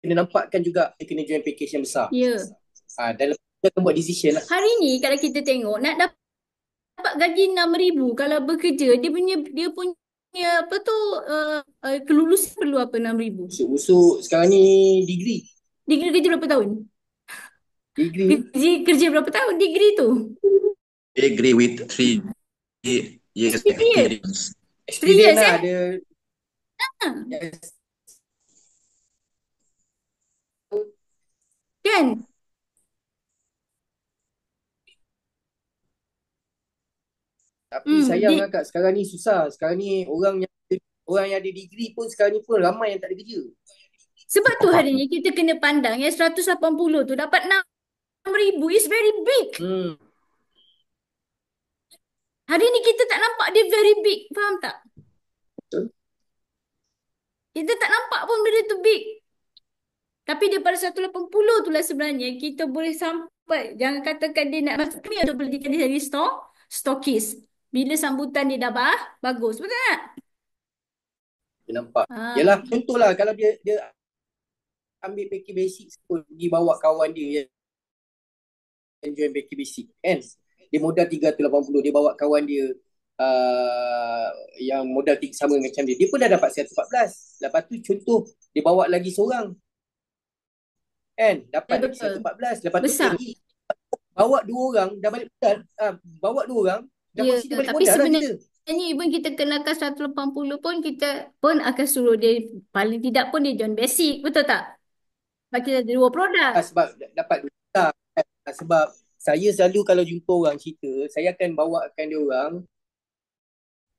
kena nampakkan juga dia kena join package yang besar. Ya. Dan lepas kita akan buat decision lah. Hari ni kalau kita tengok nak dapat gaji 6,000 kalau bekerja, dia punya apa tu kelulusan perlu apa 6,000? Busuk-busuk sekarang ni degree. Degree kerja berapa tahun? Degree. Kerja berapa tahun degree tu? Agree with 3 years experience. 3 years lah ada. Yes. Kan? Tapi sayang lah Kak, sekarang ni susah. Sekarang ni orang yang ada degree pun sekarang ni pun ramai yang tak ada kerja. Sebab tu hari ni kita kena pandang yang 180 tu dapat 6,000 is very big. Hari ni kita tak nampak dia very big. Faham tak? Betul. Kita tak nampak pun benda tu big. Tapi daripada 180 tu lah sebenarnya kita boleh sampai. Jangan katakan dia nak masuk ni untuk beli dia jadi stokis. Bila sambutan dia dah bagus. Betul tak? Dia nampak. Yalah, contohlah kalau dia ambil package basic pun pergi bawa kawan dia yang join package basic kan. Dia modal 380, dia bawa kawan dia yang modal sama macam dia pun dah dapat 114. Lepas tu contoh dia bawa lagi seorang kan, dapat lagi 114. Lepas tu lagi bawa 2 orang dah balik modal, bawa 2 orang dah pasti balik tapi modal lah sebenarnya kita. Even kita kenakan 180 pun kita pun akan suruh dia paling tidak pun dia join basic, betul tak? Sebab kita ada 2 produk. Sebab dapat 2 sebab saya selalu kalau jumpa orang cerita, saya akan bawakan dia orang.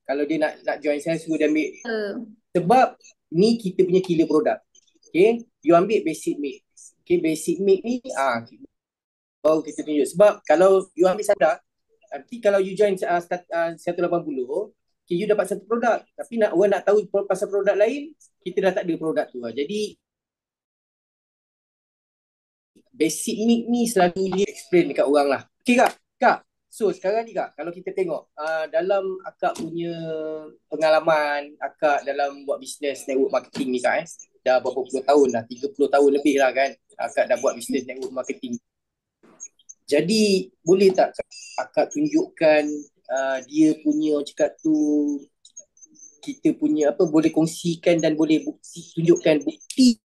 Kalau dia nak join saya, suruh dia ambil. Sebab ni kita punya killer produk. Okay, you ambil basic mix. Okay, basic mix ni baru kita tunjuk. Sebab kalau you ambil standard, nanti kalau you join 180, okay, you dapat satu produk. Tapi orang nak tahu pasal produk lain, kita dah tak ada produk tu. Jadi basic mix ni selalu dia explain dekat orang lah. Okay Kak. So sekarang ni Kak, kalau kita tengok dalam akak punya pengalaman akak dalam buat bisnes network marketing ni Kak, dah berapa puluh tahun dah, 30 tahun lebih lah kan akak dah buat bisnes network marketing. Jadi boleh tak akak tunjukkan dia punya cakap tu, kita punya boleh kongsikan dan boleh tunjukkan bukti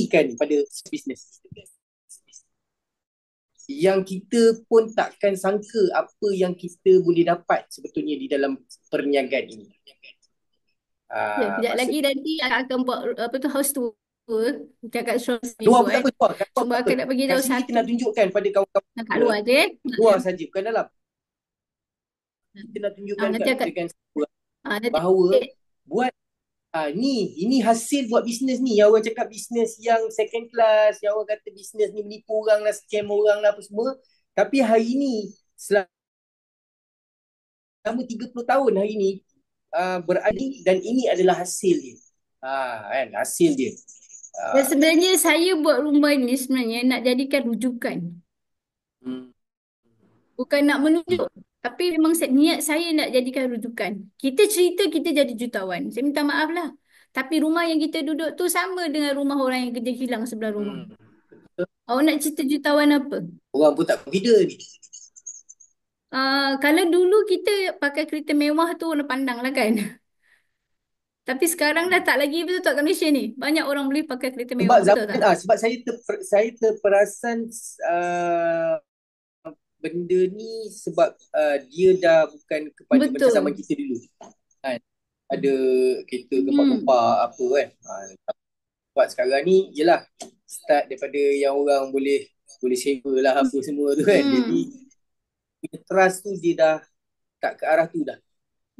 kan pada bisnes yang kita pun takkan sangka apa yang kita boleh dapat sebetulnya di dalam perniagaan ini. Sekejap lagi nanti akan buat house tour cakap luar pun tak apa, cuma akan nak bagi tahu satu. Kita nak tunjukkan pada kawan-kawan kat luar je. Luar saja, bukan dalam. Kita nak tunjukkan bahawa buat ini hasil buat bisnes ni. Yang orang cakap bisnes yang second class, yang orang kata bisnes ni menipu orang lah, scam orang lah apa semua. Tapi hari ni selama 30 tahun hari ni berada, dan ini adalah hasil dia. Kan, hasil dia. Dan sebenarnya saya buat rumah ni sebenarnya nak jadikan rujukan. Bukan nak menunjuk. Tapi memang niat saya nak jadikan rujukan. Kita cerita kita jadi jutawan. Saya minta maaf lah. Tapi rumah yang kita duduk tu sama dengan rumah orang yang kerja kilang sebelah rumah. Awak nak cerita jutawan apa? Orang pun tak confident. Kalau dulu kita pakai kereta mewah tu orang pandang lah kan. Tapi sekarang dah tak lagi, betul tak kat Malaysia ni? Banyak orang boleh pakai kereta Sebab mewah, betul tak? sebab saya terperasan benda ni sebab dia dah bukan kepada macam zaman Betul. kita dulu. Kan? Ada kereta Hmm. gempak-gempak apa kan. Sebab sekarang ni yelah start daripada yang orang boleh sewa lah apa semua tu kan. Jadi trust tu dia dah tak ke arah tu dah.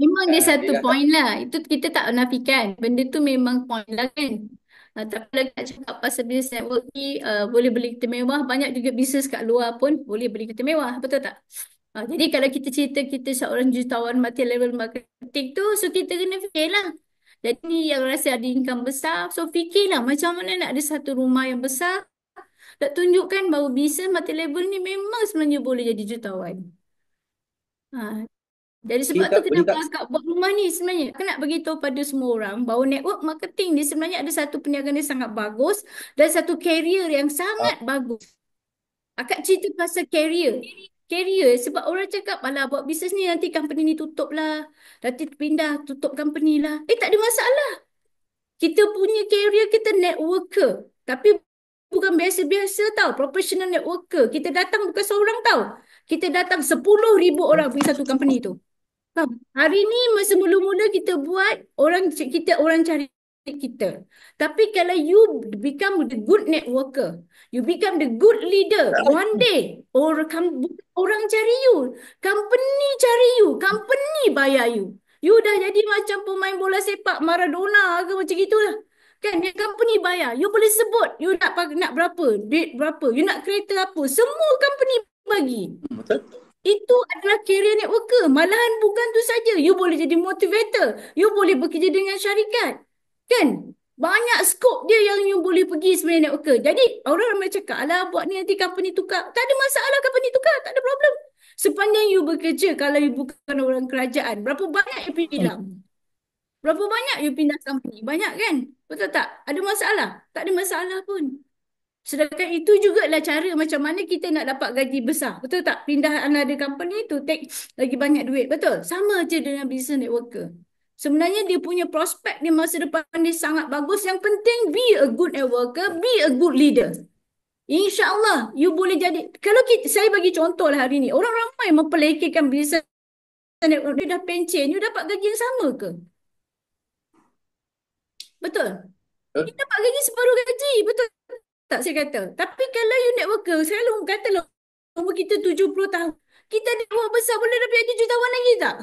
Memang dia Dia satu dah tak. point lah. Itu kita tak nafikan. Benda tu memang point lah kan. Tapi lagi nak cakap pasal business networking, boleh beli kereta mewah. Banyak juga bisnes kat luar pun boleh beli kereta mewah. Betul tak? Jadi kalau kita cerita kita seorang jutawan multi-level marketing tu, so kita kena fikirlah. Jadi ni yang rasa ada income besar, so fikirlah macam mana nak ada satu rumah yang besar. Tak tunjukkan bahawa bisnes multi-level ni memang sebenarnya boleh jadi jutawan. Ha, Jadi sebab tu Boleh kenapa tak? akak buat rumah ni sebenarnya. Akak nak beritahu pada semua orang bahawa network marketing ni sebenarnya ada satu perniagaan yang sangat bagus dan satu career yang sangat bagus. Akak cerita pasal career. Career sebab orang cakap, alah buat bisnes ni nanti company ni tutup lah. Nanti pindah tutup company lah. Tak ada masalah. Kita punya career kita networker. Tapi bukan biasa-biasa tau. Professional networker. Kita datang bukan seorang tau. Kita datang 10,000 orang pergi satu company tu. Hari ni masa mula-mula kita buat, kita orang cari kita. Tapi kalau you become the good networker, you become the good leader, one day orang cari you, company cari you, company bayar you. You dah jadi macam pemain bola sepak Maradona ke macam gitulah. Kan yang company bayar, you boleh sebut you nak berapa, duit berapa, you nak kereta apa, semua company bagi. Betul? Itu adalah career networker. Malahan bukan tu saja. You boleh jadi motivator. You boleh bekerja dengan syarikat. Kan? Banyak skop dia yang you boleh pergi sebagai networker. Jadi orang ramai cakap, alah buat ni nanti company tukar. Tak ada masalah company tukar. Tak ada problem. Sepanjang you bekerja, kalau you bukan orang kerajaan, berapa banyak you hilang? Berapa banyak you pindah company? Banyak kan? Betul tak? Ada masalah? Tak ada masalah pun. Sedangkan itu jugalah cara macam mana kita nak dapat gaji besar. Betul tak? Pindah another company to take lagi banyak duit. Betul? Sama je dengan business networker. Sebenarnya dia punya prospek di masa depan dia sangat bagus. Yang penting be a good networker, be a good leader. InsyaAllah you boleh jadi. Kalau saya bagi contoh lah hari ni. Orang ramai memperlekehkan business network. Dia dah pencen. You dapat gaji yang sama ke? Betul? You dapat gaji separuh gaji. Betul tak saya kata? Tapi kalau you networker, saya selalu katalah umur kita 70 tahun. Kita ada uang besar, boleh dapat jadi jutawan lagi tak?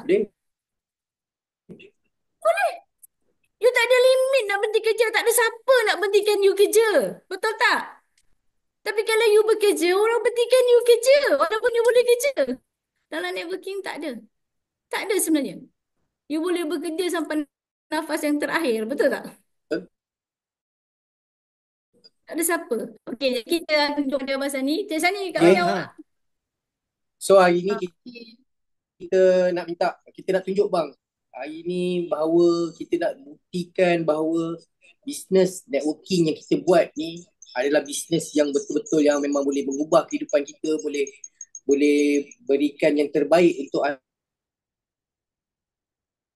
Boleh. You tak ada limit nak berhenti kerja. Tak ada siapa nak berhentikan you kerja. Betul tak? Tapi kalau you bekerja, orang berhentikan you kerja. Walaupun you boleh kerja. Dalam networking tak ada. Tak ada sebenarnya. You boleh bekerja sampai nafas yang terakhir. Betul tak? Tak ada siapa. Okey, jadi kita tunjuk dia pasal ni. Cik Sani, kat mana awak? So hari ni kita nak tunjuk bang. Hari ni bahawa kita nak buktikan bahawa bisnes networking yang kita buat ni adalah bisnes yang betul-betul yang memang boleh mengubah kehidupan kita, boleh berikan yang terbaik untuk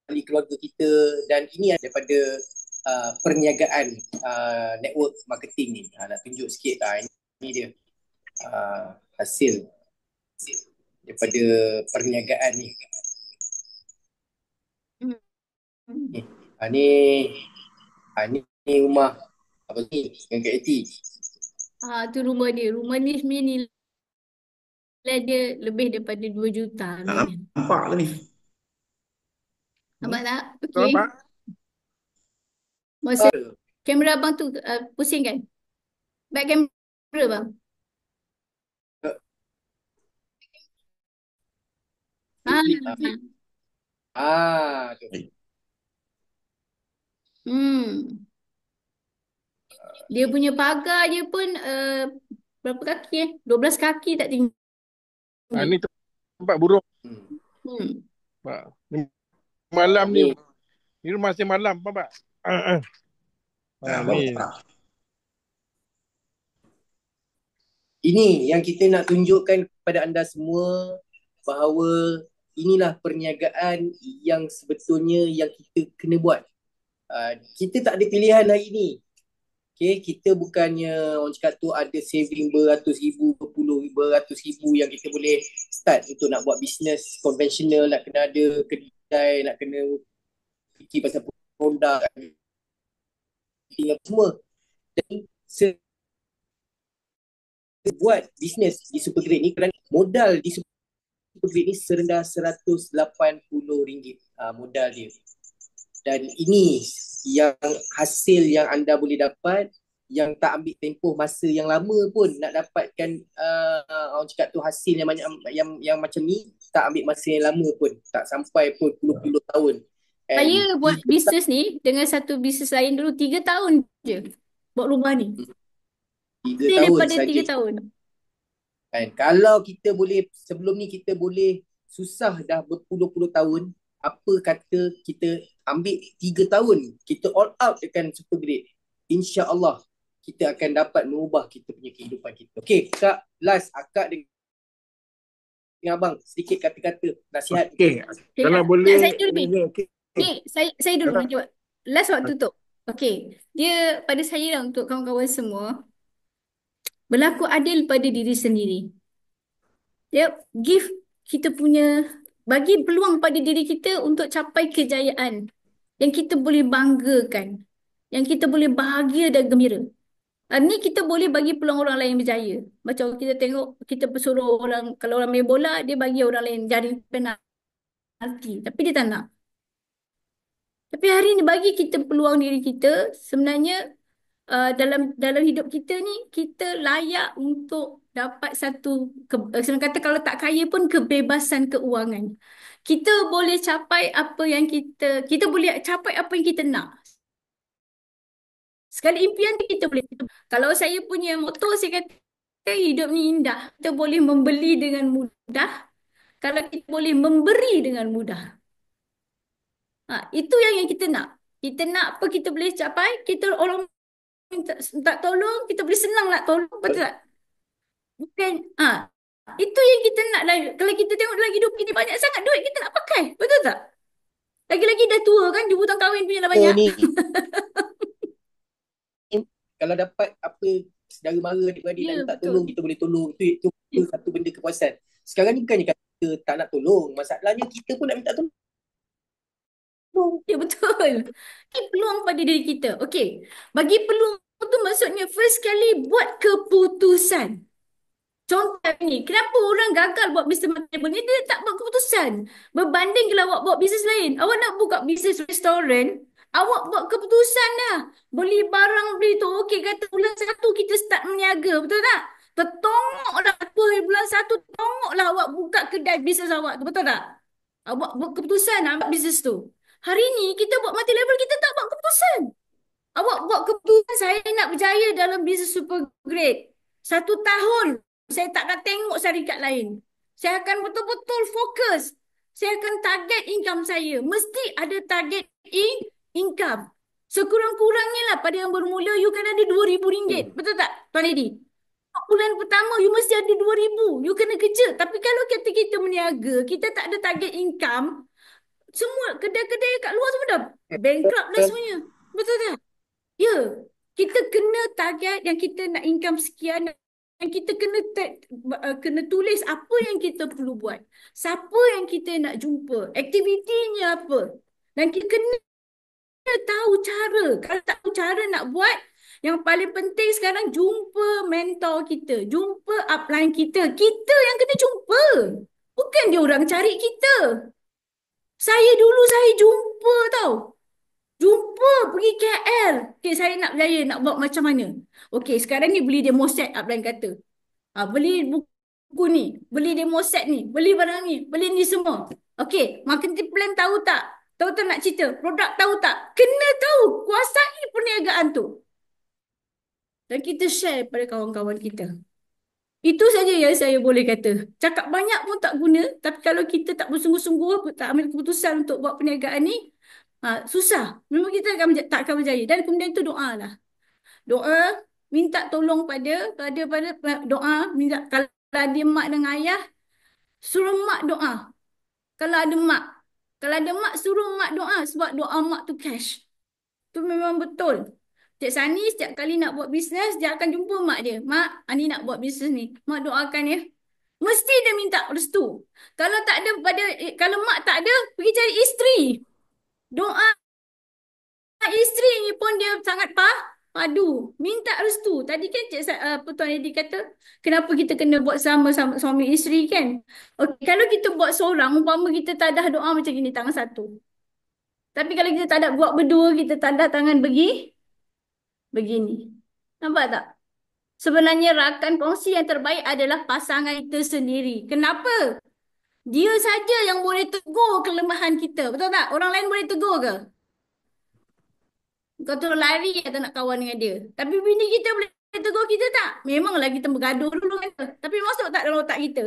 ahli keluarga kita, dan ini daripada perniagaan network marketing ni. Nak tunjuk sikit ini dia hasil daripada perniagaan ni. Ni rumah apa ni dengan Kak Eti. Tu rumah dia. Rumah ni sebenarnya nilai dia lebih daripada 2 juta. Nampak ke ni? Nampak tak? Kau Okey. nampak? Masa kamera abang tu pusing kan? Baik kamera bang. Tu. Dia punya pagar je pun berapa kaki 12 kaki tak tinggi. Ni tempat burung. Malam ni. Ni rumah saya malam, nampak? Ni. Ini yang kita nak tunjukkan kepada anda semua bahawa inilah perniagaan yang sebetulnya yang kita kena buat. Kita tak ada pilihan hari ni. Okay, kita bukannya orang cakap tu ada saving beratus ribu, beratus ribu yang kita boleh start untuk nak buat bisnes konvensional, nak kena ada kedai, nak kena fikir pasal produk, semua. Jadi, buat bisnes di Supergrade ni kerana modal di Supergrade ni serendah RM180 modal dia. Dan ini yang hasil yang anda boleh dapat yang tak ambil tempoh masa yang lama pun nak dapatkan orang cakap tu hasil yang banyak yang macam ni tak ambil masa yang lama pun, tak sampai pun puluh-puluh tahun. Saya buat bisnes ni dengan satu bisnes lain dulu 3 tahun je buat rumah ni. 3 Lebih tahun daripada saja. 3 tahun. Kalau kita boleh, sebelum ni kita boleh susah dah berpuluh-puluh tahun, apa kata kita ambil 3 tahun, kita all out dekat Supergrade. InsyaAllah kita akan dapat mengubah kita punya kehidupan kita. Okey, Kak, last Akak dengan Abang sedikit kata-kata nasihat. Okey, Okay, kalau tak, boleh. saya dulu, Bin. Okey. Ni, saya dulu nak jawab. Last waktu tutup. Okey, dia pada saya lah untuk kawan-kawan semua, berlaku adil pada diri sendiri. Dia give kita punya, bagi peluang pada diri kita untuk capai kejayaan yang kita boleh banggakan, yang kita boleh bahagia dan gembira. Ni kita boleh bagi peluang orang lain berjaya. Macam kita tengok, kita suruh orang, kalau orang main bola, dia bagi orang lain jaring penalti. Tapi dia tak nak. Tapi hari ni bagi kita peluang diri kita, sebenarnya dalam hidup kita ni, kita layak untuk dapat satu, senang kata kalau tak kaya pun kebebasan keuangan. Kita boleh capai apa yang kita boleh capai apa yang kita nak. Sekali impian kita boleh. Kalau saya punya moto, saya kata hidup ni indah. Kita boleh membeli dengan mudah. Kalau kita boleh memberi dengan mudah. Itu yang kita nak. Kita nak apa kita boleh capai. Kita orang tak tolong, kita boleh senang nak tolong. Betul tak? Bukan. Itu yang kita nak lah. Kalau kita tengok dalam hidup kita banyak sangat duit kita nak pakai. Betul tak? Lagi-lagi dah tua kan, jemputan kahwin punya dah banyak. Ni, kalau dapat apa saudara mara adik-beradik Ya, nak minta betul. tolong, kita boleh tolong. Itu satu benda kepuasan. Sekarang ni bukannya kata tak nak tolong. Masalahnya kita pun nak minta tolong. Ya, betul. Ini peluang pada diri kita. Okey. Bagi peluang tu maksudnya first kali buat keputusan. Contoh ni, kenapa orang gagal buat bisnes marketable ni, dia tak buat keputusan. Berbanding kalau awak buat bisnes lain. Awak nak buka bisnes restoran, awak buat keputusan dah. Beli barang, beli tu. Okey, kata bulan 1 kita start meniaga. Betul tak? Tertongoklah bulan 1, tongoklah awak buka kedai bisnes awak tu. Betul tak? Awak buat keputusan nak buat bisnes tu. Hari ni kita buat multi level, kita tak buat keputusan. Awak buat keputusan, saya nak berjaya dalam bisnes Supergrade. 1 tahun, saya tak nak tengok syarikat lain. Saya akan betul-betul fokus. Saya akan target income saya. Mesti ada target income. Sekurang-kurangnya lah pada yang bermula, you kan ada RM2,000. Betul tak, Tuan Edi? Bulan pertama, you mesti ada RM2,000. You kena kerja. Tapi kalau kata kita meniaga, kita tak ada target income, semua kedai-kedai kat luar semua dah bankrupt dah semuanya. Betul tak? Ya. Kita kena target yang kita nak income sekian. Dan kita kena tulis apa yang kita perlu buat. Siapa yang kita nak jumpa. Aktivitinya apa. Dan kita kena tahu cara. Kalau tak tahu cara nak buat, yang paling penting sekarang jumpa mentor kita. Jumpa upline kita. Kita yang kena jumpa. Bukan dia orang cari kita. Saya jumpa tau. Jumpa pergi KL. Okay, saya nak berjaya, nak buat macam mana. Okay, sekarang ni beli demo set upline kata. Beli buku ni, beli demo set ni, beli barang ni, beli ni semua. Okay, marketing plan tahu tak? Tahu tak nak cerita? Produk tahu tak? Kena tahu, kuasai perniagaan tu. Dan kita share pada kawan-kawan kita. Itu saja yang saya boleh kata. Cakap banyak pun tak guna. Tapi kalau kita tak bersungguh-sungguh, tak ambil keputusan untuk buat perniagaan ni, susah. Memang kita tak akan berjaya. Dan kemudian itu doa lah. Doa, minta tolong pada doa, minta kalau ada mak dengan ayah, suruh mak doa. Kalau ada mak, suruh mak doa sebab doa mak tu cash. Tu memang betul. Cik Sani setiap kali nak buat bisnes, dia akan jumpa mak dia. Mak, Ani nak buat bisnes ni. Mak doakan ya. Mesti dia minta restu. Kalau tak ada kalau mak tak ada, pergi cari isteri. Doa isteri ni pun dia sangat padu. Minta restu. Tadi kan Tuan Edi kata, kenapa kita kena buat sama-sama suami isteri kan? Okay, kalau kita buat seorang, umpama kita tadah doa macam gini, tangan satu. Tapi kalau kita tadah buat berdua, kita tadah tangan begini. Nampak tak? Sebenarnya rakan kongsi yang terbaik adalah pasangan kita sendiri. Kenapa? Dia saja yang boleh tegur kelemahan kita. Betul tak? Orang lain boleh tegur ke? Kau terus lari atau nak kawan dengan dia. Tapi bini kita boleh tegur kita tak? Memanglah kita bergaduh dulu kan. Tapi masuk tak dalam otak kita?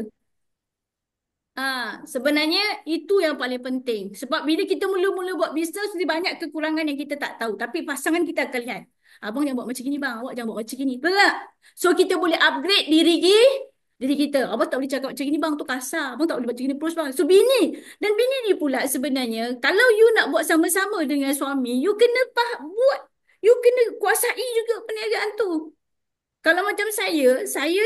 Sebenarnya itu yang paling penting. Sebab bila kita mula-mula buat bisnes, mesti banyak kekurangan yang kita tak tahu. Tapi pasangan kita akan lihat. Abang jangan buat macam ni bang. Awak jangan buat macam ni. Betul tak? So kita boleh upgrade diri kita. Abang tak boleh cakap macam ni bang. Tu kasar. Abang tak boleh buat macam ni terus bang. So bini. Dan bini ni pula sebenarnya. Kalau you nak buat sama-sama dengan suami, you kena buat. You kena kuasai juga perniagaan tu. Kalau macam saya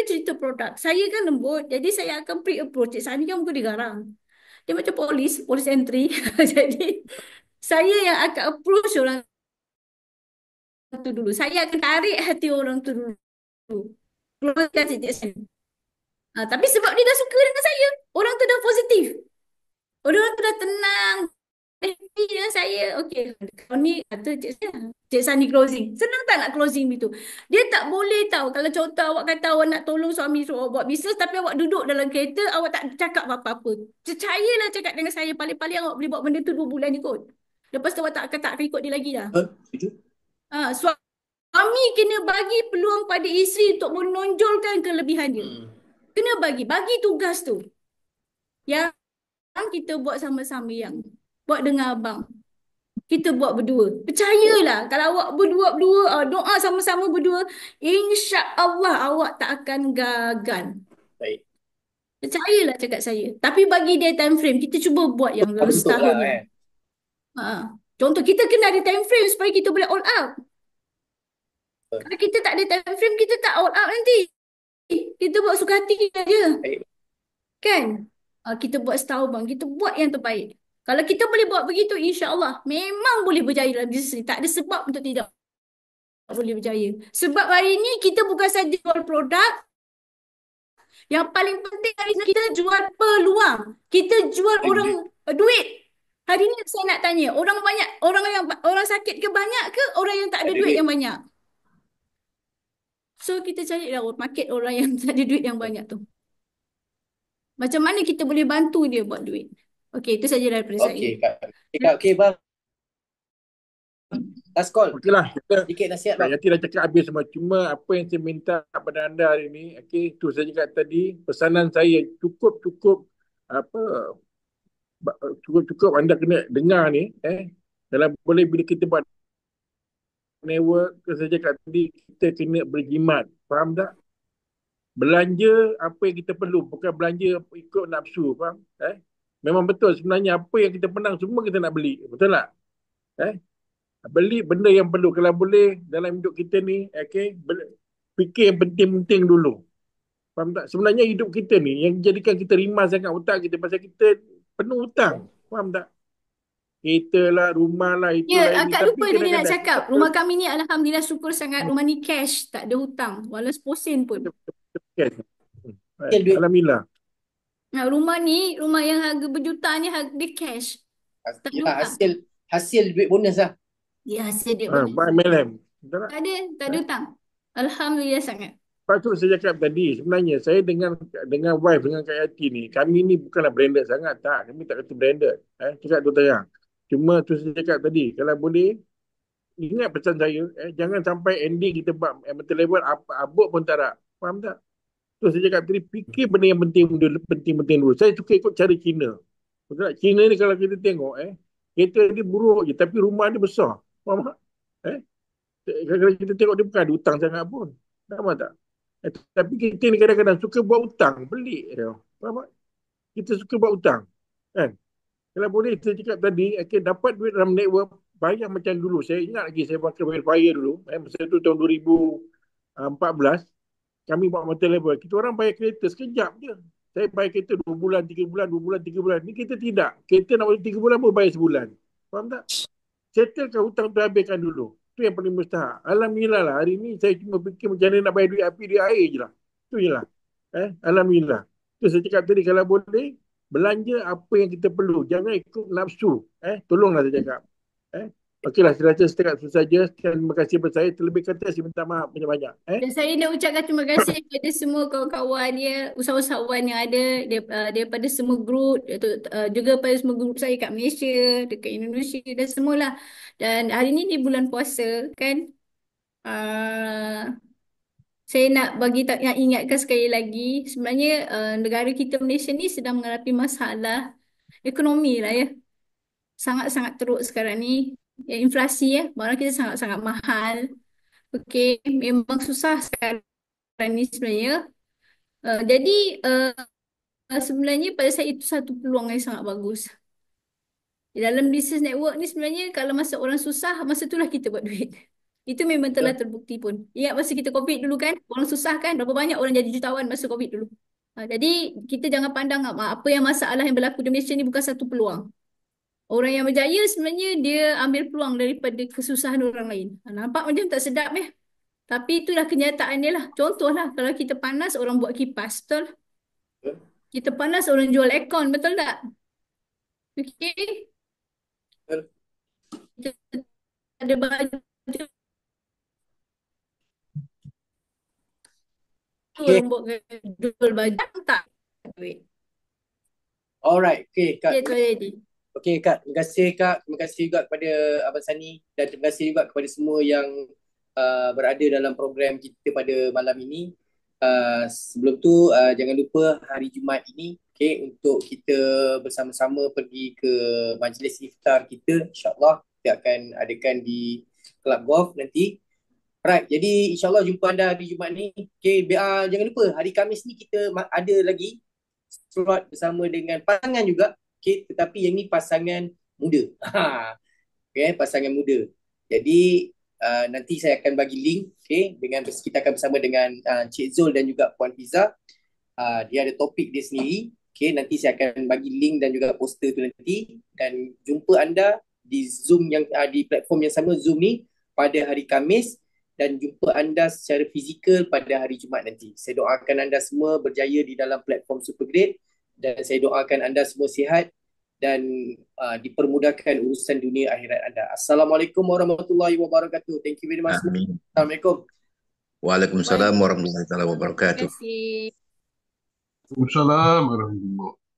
cerita produk. Saya kan lembut. Jadi saya akan pre-approach. Cik Sani kan muka dia garang. Dia macam polis entry. Jadi saya yang akan approach orang tu dulu. Saya akan tarik hati orang tu dulu. Keluarkan Cik Sani. Tapi sebab dia dah suka dengan saya. Orang tu dah positif. Orang tu dah tenang. Happy dengan saya. Okey. Kau ni kata Cik Sani closing. Senang tak nak closing begitu? Dia tak boleh tahu. Kalau contoh awak kata awak nak tolong suami suruh awak buat bisnes tapi awak duduk dalam kereta, awak tak cakap apa-apa. Percayalah cakap dengan saya. Paling-paling awak boleh buat benda tu 2 bulan je kot. Lepas tu awak tak akan ikut dia lagi dah. Setuju. Suami kena bagi peluang pada isteri untuk menonjolkan kelebihan dia. Kena bagi tugas tu. Yang kita buat sama-sama yang buat dengan abang. Kita buat berdua. Percayalah kalau awak berdua, doa sama-sama berdua, insya-Allah awak tak akan gagal. Baik. Percayalah cakap saya. Tapi bagi dia time frame, kita cuba buat yang dalam Betul setahun lah, ni. Contoh kita kena ada time frame supaya kita boleh all out. Kalau kita tak ada time frame, kita tak all out nanti. Kita buat suka hati kita je. Baik. Kan? Kita buat setahun bang. Kita buat yang terbaik. Kalau kita boleh buat begitu, insya-Allah memang boleh berjaya dalam bisnes ni. Tak ada sebab untuk tidak boleh berjaya. Sebab hari ni kita bukan saja jual produk. Yang paling penting hari ni kita jual peluang. Kita jual orang duit. Hari ni saya nak tanya, orang sakit ke banyak ke orang yang tak ada duit yang banyak? So kita carilah market orang yang tak ada duit yang banyak tu. Macam mana kita boleh bantu dia buat duit? Okey, itu saja daripada saya. Okey, Kak. Okey, bang. Last call. Okeylah. Sikit nasihat, bang. Yati dah cakap habis semua. Cuma apa yang saya minta kepada anda hari ni, okey, tu saya cakap tadi, pesanan saya cukup anda kena dengar ni, dalam boleh bila kita buat network, saya cakap tadi, kita kena berjimat. Faham tak? Belanja apa yang kita perlu, bukan belanja ikut nafsu, faham? Memang betul sebenarnya apa yang kita menang semua kita nak beli, betul tak? Beli benda yang perlu. Kalau boleh dalam hidup kita ni, fikir yang penting-penting dulu. Faham tak? Sebenarnya hidup kita ni yang jadikan kita rimas sangat otak kita pasal kita penuh hutang. Faham tak? Kereta lah, rumah lah, itu Ya, lah. akak lupa tadi nak cakap. Rumah kami ni alhamdulillah syukur sangat. Rumah ni cash, tak ada hutang. Walau seposen pun. Alhamdulillah. Rumah ni, rumah yang harga berjuta ni harga dia cash. Tak ada hutang. Hasil duit bonus lah. Ya, hasil dia bonus. MLM. Tak ada hutang. Alhamdulillah sangat. Lepas tu saya cakap tadi, sebenarnya saya dengan wife, dengan Kak Yati ni, kami ni bukanlah branded sangat. Tak, kami tak kata branded. Cakap tu terang. Cuma tu saya cakap tadi, kalau boleh, ingat pesan saya, jangan sampai ending kita buat amateur level, abuk pun tak ada. Faham tak? Tu saya cakap tadi, fikir benda yang penting-penting dulu. Saya suka ikut cara Cina. Betul tak? Cina ni kalau kita tengok, kereta dia buruk je, tapi rumah dia besar. Faham tak? Kalau kita tengok dia bukan ada hutang sangat pun. Faham tak? Tapi kita ni kadang-kadang suka buat hutang. Pelik dia. Faham tak? Kita suka buat hutang. Kan? Kalau boleh saya cakap tadi, okay, dapat duit dalam network, bayar macam dulu. Saya ingat lagi saya pakai Wildfire dulu. Masa tu tahun 2014, kami buat motor level. Kita orang bayar kereta sekejap je. Saya bayar kereta 2 bulan, 3 bulan, 2 bulan, 3 bulan. Ni kita tidak. Kereta nak bayar 3 bulan pun bayar sebulan. Faham tak? Settlekan hutang tu, habiskan dulu. Itu yang paling mustahak. Alhamdulillah lah. Hari ni saya cuma fikir macam mana nak bayar duit api, duit air je lah. Itu je lah. Alhamdulillah. Itu saya cakap tadi, kalau boleh, belanja apa yang kita perlu. Jangan ikut nafsu. Tolonglah saya cakap. Okeylah, saya rasa setakat itu saja. Terima kasih kepada saya. Terlebih kata saya minta maaf banyak-banyak. Dan saya nak ucapkan terima kasih kepada semua kawan-kawan dia, usahawan yang ada daripada semua grup, juga pada semua grup saya kat Malaysia, dekat Indonesia dan semualah. Dan hari ni di bulan puasa kan, saya nak nak ingatkan sekali lagi, sebenarnya negara kita Malaysia ni sedang menghadapi masalah ekonomi lah ya. Sangat-sangat teruk sekarang ni. Ya, inflasi ya, barang kita sangat-sangat mahal. Okey, memang susah sekarang ni sebenarnya. Jadi sebenarnya pada saya itu satu peluang yang sangat bagus. Di dalam bisnes network ni sebenarnya kalau masa orang susah, masa itulah kita buat duit. Itu memang telah terbukti pun. Ingat masa kita COVID dulu kan, orang susah kan, berapa banyak orang jadi jutawan masa COVID dulu. Jadi kita jangan pandang apa yang masalah yang berlaku di Malaysia ni bukan satu peluang. Orang yang berjaya sebenarnya dia ambil peluang daripada kesusahan orang lain. Nampak macam tak sedap ya. Tapi itulah kenyataan dia lah. Contohlah kalau kita panas orang buat kipas, betul? Kita panas orang jual aircon, betul tak? Okey. Kita ada baju orang buat jual baju tak duit. Alright, okay Kak. Ya, Tuan Lady. Okay Kak, terima kasih Kak. Terima kasih juga kepada Abang Sani dan terima kasih juga kepada semua yang berada dalam program kita pada malam ini. Sebelum tu jangan lupa hari Jumaat ini untuk kita bersama-sama pergi ke majlis iftar kita, insyaAllah kita akan adakan di Club Golf nanti. Right, jadi insyaAllah jumpa anda hari Jumaat ni. Jangan lupa hari Khamis ni kita ada lagi slot bersama dengan pasangan juga, tetapi yang ni pasangan muda. Pasangan muda. Jadi nanti saya akan bagi link, dengan kita akan bersama dengan Cik Zul dan juga Puan Fiza. Dia ada topik dia sendiri. Nanti saya akan bagi link dan juga poster tu nanti, dan jumpa anda di Zoom yang di platform yang sama, Zoom ni pada hari Khamis, dan jumpa anda secara fizikal pada hari Jumaat nanti. Saya doakan anda semua berjaya di dalam platform Supergrade, dan saya doakan anda semua sihat dan dipermudahkan urusan dunia akhirat anda. Assalamualaikum warahmatullahi wabarakatuh. Thank you very much. Amin. Assalamualaikum. Waalaikumsalam warahmatullahi wabarakatuh. Terima kasih. Waalaikumsalam warahmatullahi wabarakatuh.